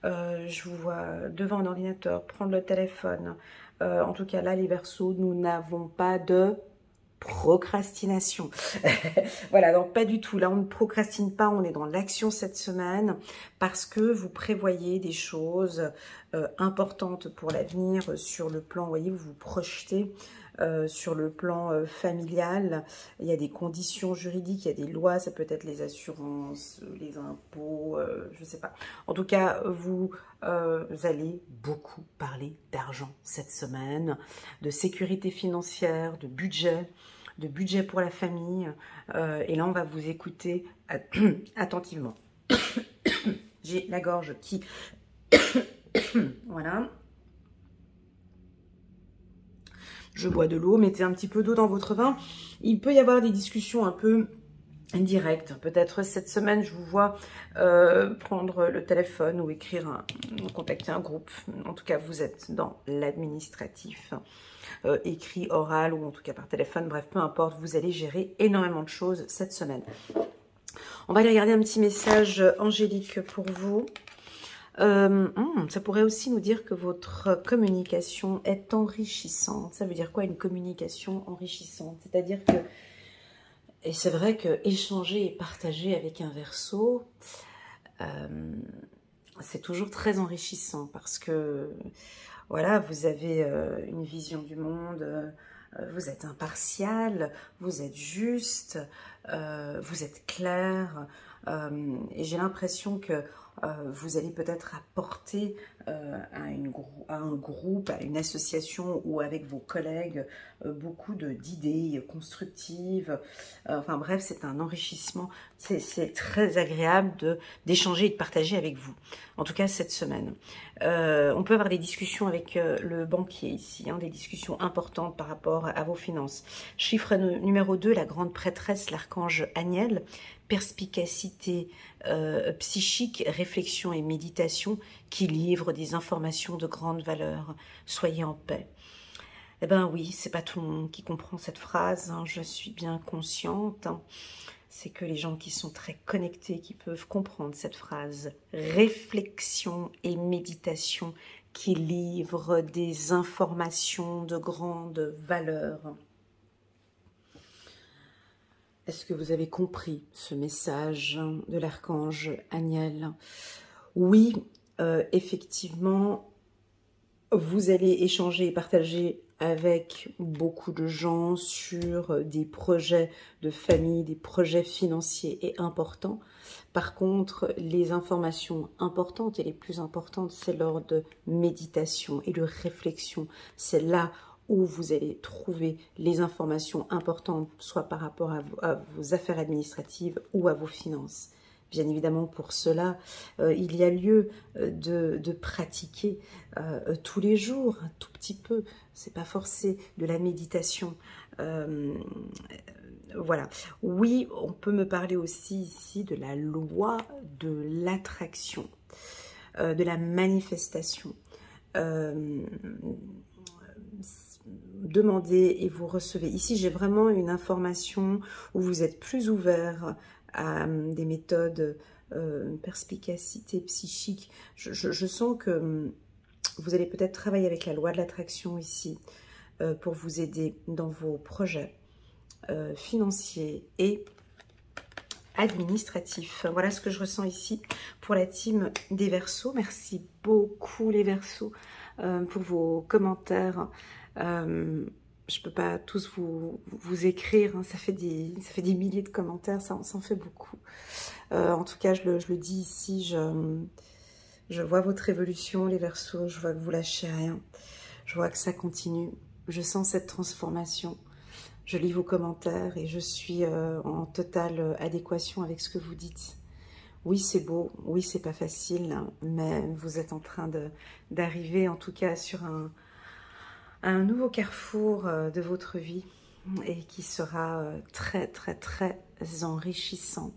Je vous vois devant un ordinateur, prendre le téléphone. En tout cas, là, les Verseaux, nous n'avons pas de procrastination. Voilà, donc pas du tout. Là, on ne procrastine pas, on est dans l'action cette semaine parce que vous prévoyez des choses importantes pour l'avenir sur le plan, vous voyez, vous vous projetez sur le plan familial. Il y a des conditions juridiques, il y a des lois, ça peut être les assurances, les impôts, je ne sais pas. En tout cas, vous allez beaucoup parler d'argent cette semaine, de sécurité financière, de budget pour la famille. Et là, on va vous écouter attentivement. J'ai la gorge qui... Voilà. Je bois de l'eau, mettez un petit peu d'eau dans votre vin. Il peut y avoir des discussions un peu directes. Peut-être cette semaine, je vous vois prendre le téléphone ou écrire, contacter un groupe. En tout cas, vous êtes dans l'administratif, écrit, oral ou en tout cas par téléphone. Bref, peu importe, vous allez gérer énormément de choses cette semaine. On va aller regarder un petit message angélique pour vous. Ça pourrait aussi nous dire que votre communication est enrichissante. Ça veut dire quoi une communication enrichissante? C'est-à-dire que, et c'est vrai que échanger et partager avec un Verseau, c'est toujours très enrichissant parce que, voilà, vous avez une vision du monde, vous êtes impartial, vous êtes juste, vous êtes clair, et j'ai l'impression que vous allez peut-être apporter à un groupe, à une association ou avec vos collègues beaucoup d'idées constructives. Enfin bref, c'est un enrichissement. C'est très agréable d'échanger et de partager avec vous. En tout cas, cette semaine. On peut avoir des discussions avec le banquier ici, hein, des discussions importantes par rapport à vos finances. Chiffre numéro 2, la grande prêtresse, l'archange Aniel. Perspicacité psychique, réflexion et méditation qui livrent des informations de grande valeur. Soyez en paix. Eh bien oui, c'est pas tout le monde qui comprend cette phrase, hein, je suis bien consciente. Hein. C'est que les gens qui sont très connectés, qui peuvent comprendre cette phrase. Réflexion et méditation qui livrent des informations de grande valeur. Est-ce que vous avez compris ce message de l'archange Aniel? Oui, effectivement, vous allez échanger et partager avec beaucoup de gens sur des projets de famille, des projets financiers et importants. Par contre, les informations importantes et les plus importantes, c'est lors de méditation et de réflexion. C'est là où vous allez trouver les informations importantes, soit par rapport à vos affaires administratives ou à vos finances. Bien évidemment, pour cela, il y a lieu de pratiquer tous les jours, un tout petit peu. C'est pas forcé, de la méditation. Voilà. Oui, on peut me parler aussi ici de la loi de l'attraction, de la manifestation. Demandez et vous recevez. Ici, j'ai vraiment une information où vous êtes plus ouvert à des méthodes perspicacité psychique. Je sens que vous allez peut-être travailler avec la loi de l'attraction ici pour vous aider dans vos projets financiers et administratifs. Voilà ce que je ressens ici pour la team des Verseaux. Merci beaucoup les Verseaux pour vos commentaires. Je peux pas tous vous écrire, hein. Ça fait des milliers de commentaires, ça en fait beaucoup. En tout cas, je le dis ici, je vois votre évolution, les Verseaux, je vois que vous lâchez rien, je vois que ça continue, je sens cette transformation, je lis vos commentaires et je suis en totale adéquation avec ce que vous dites. Oui, c'est beau, oui, c'est pas facile, mais vous êtes en train d'arriver en tout cas sur un nouveau carrefour de votre vie et qui sera très, très, très enrichissant.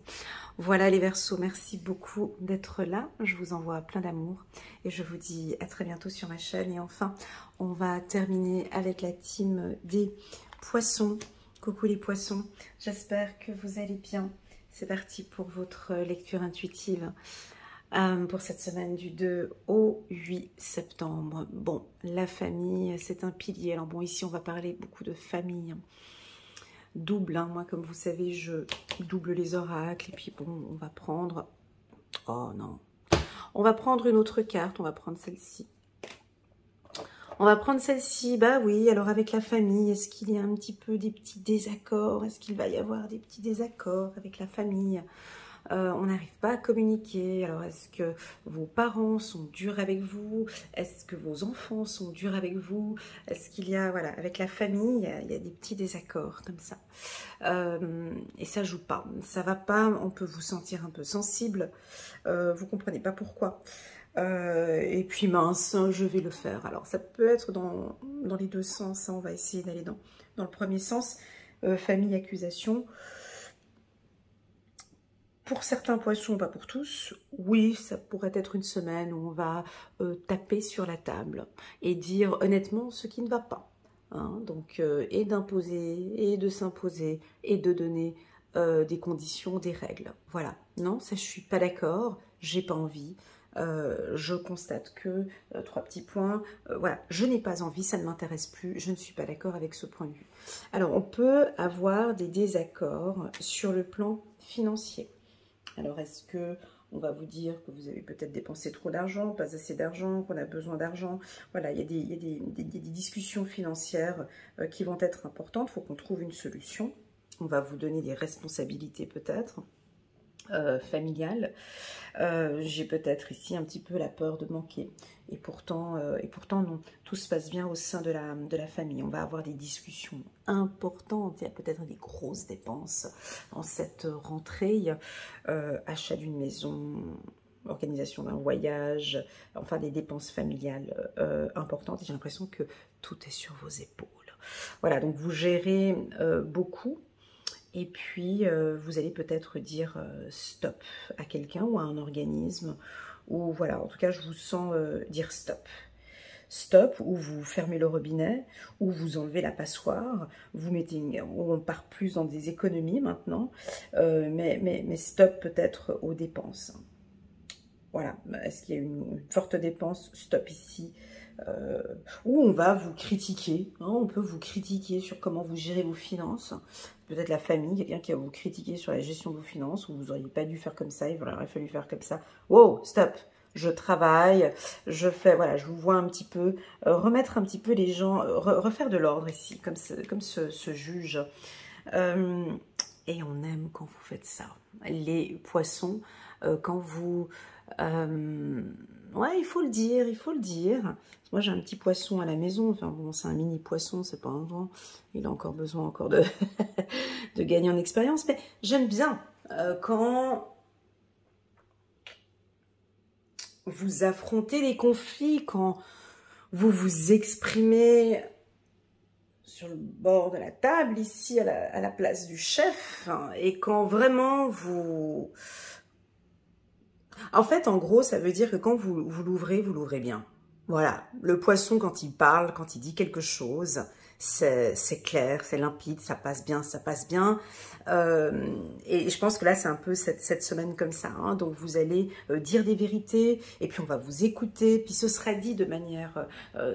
Voilà les Verseaux, merci beaucoup d'être là. Je vous envoie plein d'amour et je vous dis à très bientôt sur ma chaîne. Et enfin, on va terminer avec la team des Poissons. Coucou les Poissons, j'espère que vous allez bien. C'est parti pour votre lecture intuitive pour cette semaine du 2 au 8 septembre. Bon, la famille, c'est un pilier. Alors bon, ici, on va parler beaucoup de famille. Double, hein. Moi, comme vous savez, je double les oracles. Et puis bon, on va prendre... Oh non. On va prendre une autre carte. On va prendre celle-ci. On va prendre celle-ci. Bah oui, alors avec la famille, est-ce qu'il y a un petit peu des petits désaccords? Est-ce qu'il va y avoir des petits désaccords avec la famille? On n'arrive pas à communiquer. Alors, est-ce que vos parents sont durs avec vous? Est-ce que vos enfants sont durs avec vous? Est-ce qu'il y a, voilà, avec la famille, il y a des petits désaccords comme ça. Et ça joue pas. Ça va pas, on peut vous sentir un peu sensible. Vous comprenez pas pourquoi. Et puis mince, je vais le faire. Alors, ça peut être dans les deux sens. Hein. On va essayer d'aller dans le premier sens. Famille, accusation. Pour certains poissons, pas pour tous, oui, ça pourrait être une semaine où on va taper sur la table et dire honnêtement ce qui ne va pas. Hein, donc, et d'imposer, et de s'imposer, et de donner des conditions, des règles. Voilà. Non, ça, je suis pas d'accord, j'ai pas envie. Je constate que, trois petits points, voilà, je n'ai pas envie, ça ne m'intéresse plus, je ne suis pas d'accord avec ce point de vue. Alors, on peut avoir des désaccords sur le plan financier. Alors, est-ce que on va vous dire que vous avez peut-être dépensé trop d'argent, pas assez d'argent, qu'on a besoin d'argent? Voilà, il y a des discussions financières qui vont être importantes. Il faut qu'on trouve une solution. On va vous donner des responsabilités peut-être familiales. J'ai peut-être ici un petit peu la peur de manquer. Et pourtant non, tout se passe bien au sein de la famille. On va avoir des discussions importantes, il y a peut-être des grosses dépenses en cette rentrée, achat d'une maison, organisation d'un voyage, enfin des dépenses familiales importantes. Et j'ai l'impression que tout est sur vos épaules. Voilà, donc vous gérez beaucoup. Et puis, vous allez peut-être dire stop à quelqu'un ou à un organisme. Ou voilà, en tout cas, je vous sens dire stop. Stop, ou vous fermez le robinet, ou vous enlevez la passoire. Vous mettez on part plus dans des économies maintenant. Mais stop peut-être aux dépenses. Voilà, est-ce qu'il y a une forte dépense? Stop ici. Ou on va vous critiquer, hein, on peut vous critiquer sur comment vous gérez vos finances, peut-être la famille, quelqu'un qui va vous critiquer sur la gestion de vos finances, ou vous n'auriez pas dû faire comme ça, il aurait fallu faire comme ça. Wow, stop, je travaille, je fais, voilà, je vous vois un petit peu, remettre un petit peu les gens, refaire de l'ordre ici, comme ce juge. Et on aime quand vous faites ça. Les poissons, quand vous... ouais, il faut le dire, il faut le dire. Moi, j'ai un petit poisson à la maison. Enfin, bon, c'est un mini poisson, c'est pas un grand. Il a encore besoin de, de gagner en expérience. Mais j'aime bien quand vous affrontez les conflits, quand vous vous exprimez sur le bord de la table, ici, à la place du chef, hein, et quand vraiment vous... En fait, en gros, ça veut dire que quand vous l'ouvrez bien. Voilà, le poisson, quand il parle, quand il dit quelque chose, c'est clair, c'est limpide, ça passe bien, ça passe bien. Et je pense que là, c'est un peu cette semaine comme ça. Hein. Donc, vous allez dire des vérités et puis on va vous écouter. Puis ce sera dit de manière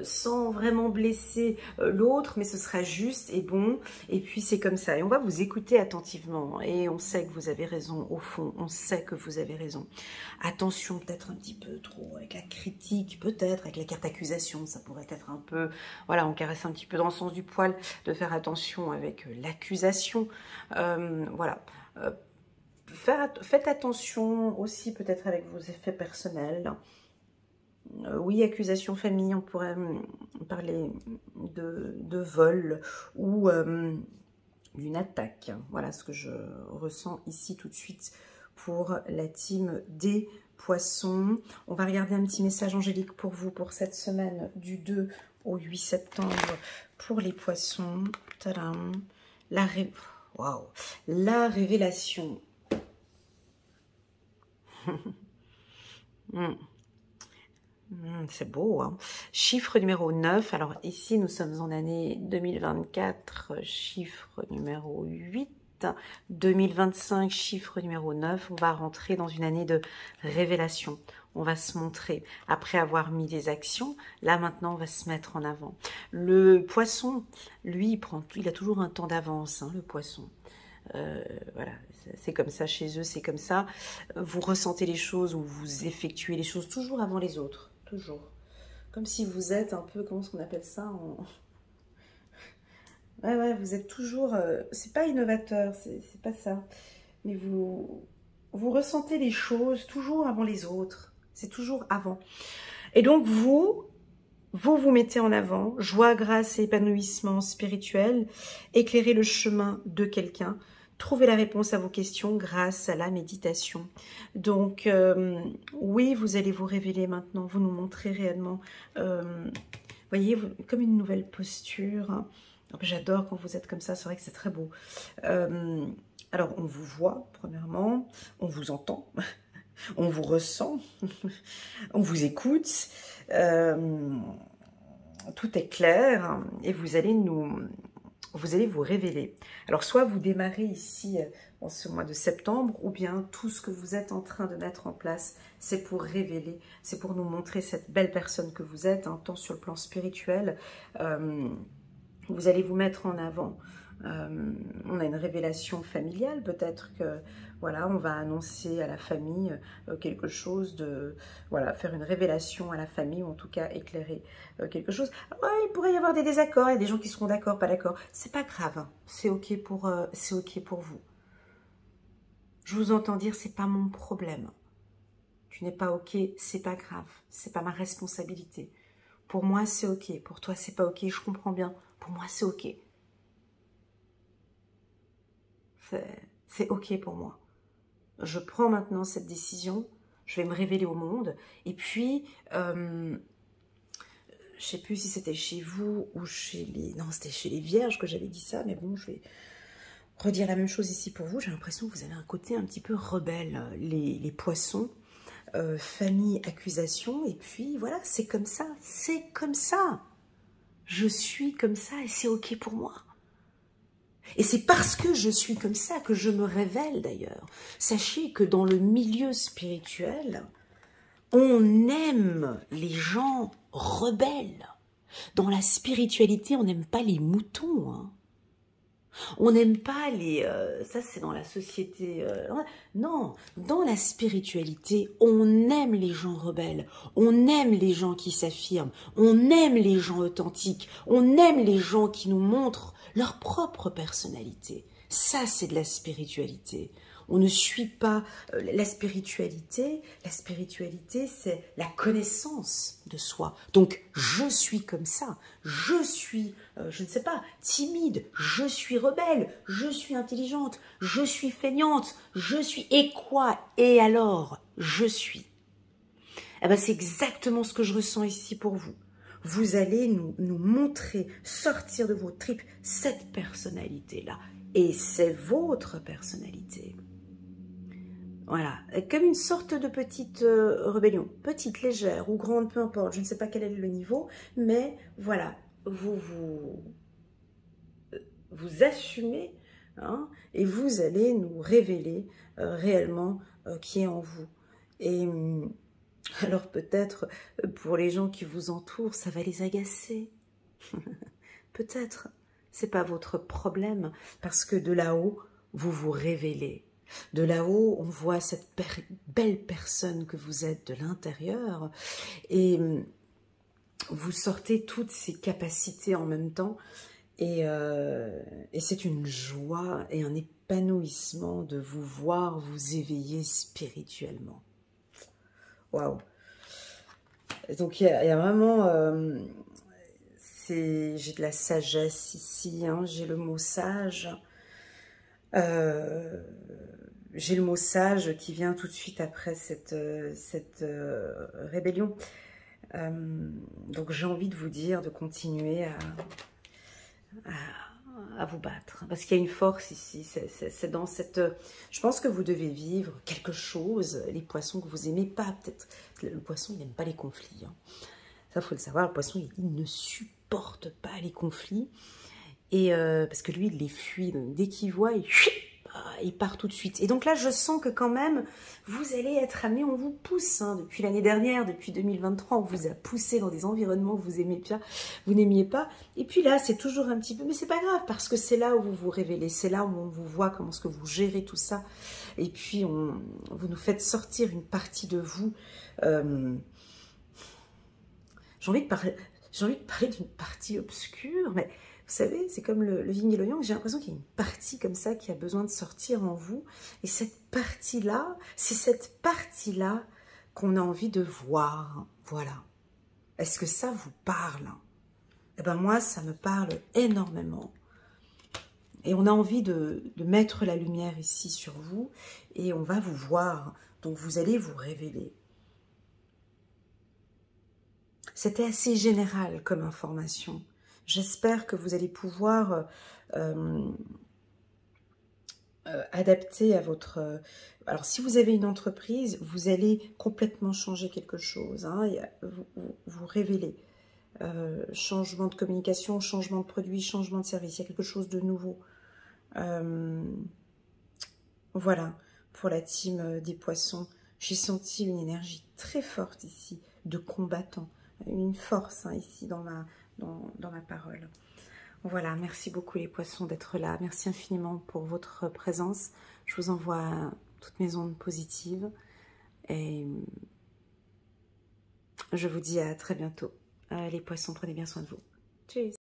sans vraiment blesser l'autre, mais ce sera juste et bon. Et puis, c'est comme ça. Et on va vous écouter attentivement. Et on sait que vous avez raison. Au fond, on sait que vous avez raison. Attention, peut-être un petit peu trop avec la critique, peut-être avec la carte accusation. Ça pourrait être un peu... Voilà, on caresse un petit peu dans le sens du poil, de faire attention avec l'accusation. Voilà. Faites attention aussi peut-être avec vos effets personnels. Oui, accusation famille, on pourrait parler de vol ou d'une attaque. Voilà ce que je ressens ici tout de suite pour la team des poissons. On va regarder un petit message angélique pour vous pour cette semaine du 2 au 8 septembre pour les poissons. Tadam. Waouh, la révélation. C'est beau, hein. Chiffre numéro 9. Alors ici, nous sommes en année 2024, chiffre numéro 8. 2025, chiffre numéro 9. On va rentrer dans une année de révélation. On va se montrer. Après avoir mis des actions, là maintenant, on va se mettre en avant. Le poisson, lui, il a toujours un temps d'avance, hein, le poisson. Voilà, c'est comme ça chez eux, c'est comme ça. Vous ressentez les choses ou vous effectuez les choses toujours avant les autres. Toujours. Comme si vous êtes un peu, comment est-ce qu'on appelle ça Ouais, vous êtes toujours... c'est pas innovateur, c'est pas ça. Mais vous ressentez les choses toujours avant les autres. C'est toujours avant. Et donc, vous mettez en avant, joie, grâce et épanouissement spirituel, éclairez le chemin de quelqu'un, trouvez la réponse à vos questions grâce à la méditation. Donc, oui, vous allez vous révéler maintenant, vous nous montrez réellement, voyez, comme une nouvelle posture. J'adore quand vous êtes comme ça, c'est vrai que c'est très beau. Alors, on vous voit, premièrement, on vous entend, on vous ressent, on vous écoute, tout est clair et vous allez vous révéler. Alors, soit vous démarrez ici en ce mois de septembre, ou bien tout ce que vous êtes en train de mettre en place, c'est pour révéler, c'est pour nous montrer cette belle personne que vous êtes, hein, tant sur le plan spirituel. Vous allez vous mettre en avant. On a une révélation familiale, peut-être que voilà, on va annoncer à la famille quelque chose de, voilà, faire une révélation à la famille, ou en tout cas éclairer quelque chose. Ouais, il pourrait y avoir des désaccords, il y a des gens qui seront d'accord, pas d'accord. C'est pas grave, hein. C'est ok pour vous. Je vous entends dire, c'est pas mon problème. Tu n'es pas ok, c'est pas grave, c'est pas ma responsabilité. Pour moi, c'est ok. Pour toi, c'est pas ok. Je comprends bien. Pour moi, c'est ok. C'est ok pour moi. Je prends maintenant cette décision. Je vais me révéler au monde. Et puis, je sais plus si c'était chez vous ou chez les... Non, c'était chez les Vierges que j'avais dit ça. Mais bon, je vais redire la même chose ici pour vous. J'ai l'impression que vous avez un côté un petit peu rebelle. Les poissons. Famille, accusation, et puis voilà, c'est comme ça, je suis comme ça et c'est ok pour moi. Et c'est parce que je suis comme ça que je me révèle d'ailleurs. Sachez que dans le milieu spirituel, on aime les gens rebelles. Dans la spiritualité, on n'aime pas les moutons, hein. On n'aime pas les... ça, c'est dans la société... non, dans la spiritualité, on aime les gens rebelles. On aime les gens qui s'affirment. On aime les gens authentiques. On aime les gens qui nous montrent leur propre personnalité. Ça, c'est de la spiritualité. On ne suit pas la spiritualité. La spiritualité, c'est la connaissance de soi. Donc, je suis comme ça. Je suis, je ne sais pas, timide. Je suis rebelle. Je suis intelligente. Je suis feignante. Je suis... Et quoi? Et alors? Je suis. Eh ben, c'est exactement ce que je ressens ici pour vous. Vous allez nous montrer, sortir de vos tripes, cette personnalité-là. Et c'est votre personnalité. Voilà, comme une sorte de petite rébellion, petite, légère ou grande, peu importe, je ne sais pas quel est le niveau, mais voilà, vous vous assumer, hein, et vous allez nous révéler réellement qui est en vous. Et alors peut-être pour les gens qui vous entourent, ça va les agacer. Peut-être, c'est pas votre problème, parce que de là-haut, vous vous révélez. De là-haut, on voit cette belle personne que vous êtes de l'intérieur, et vous sortez toutes ces capacités en même temps, et c'est une joie et un épanouissement de vous voir vous éveiller spirituellement. Waouh! Donc il y a vraiment... j'ai de la sagesse ici, hein, j'ai le mot sage. J'ai le mot sage qui vient tout de suite après cette rébellion. Donc j'ai envie de vous dire de continuer à vous battre. Parce qu'il y a une force ici. C'est dans cette... Je pense que vous devez vivre quelque chose, les poissons que vous aimez pas. Peut-être le poisson, il n'aime pas les conflits. Hein. Ça, il faut le savoir. Le poisson, il ne supporte pas les conflits. Et parce que lui, il les fuit. Donc, dès qu'il voit, il part tout de suite. Et donc là, je sens que quand même, vous allez être amené, on vous pousse. Hein, depuis l'année dernière, depuis 2023, on vous a poussé dans des environnements que vous aimez bien, vous n'aimiez pas. Et puis là, c'est toujours un petit peu, mais c'est pas grave, parce que c'est là où vous vous révélez, c'est là où on vous voit comment est-ce que vous gérez tout ça. Et puis, vous nous faites sortir une partie de vous. J'ai envie de parler d'une partie obscure, mais... Vous savez, c'est comme le yin et le yang, j'ai l'impression qu'il y a une partie comme ça qui a besoin de sortir en vous. Et cette partie-là, c'est cette partie-là qu'on a envie de voir. Voilà. Est-ce que ça vous parle? Eh bien moi, ça me parle énormément. Et on a envie de mettre la lumière ici sur vous. Et on va vous voir. Donc vous allez vous révéler. C'était assez général comme information. J'espère que vous allez pouvoir adapter à votre... alors, si vous avez une entreprise, vous allez complètement changer quelque chose. Hein, vous révélez. Changement de communication, changement de produit, changement de service. Il y a quelque chose de nouveau. Voilà, pour la team des poissons. J'ai senti une énergie très forte ici, de combattant. Une force hein, ici dans ma parole. Voilà, merci beaucoup les poissons d'être là. Merci infiniment pour votre présence. Je vous envoie toutes mes ondes positives. Et je vous dis à très bientôt. Les poissons, prenez bien soin de vous. Tchuss!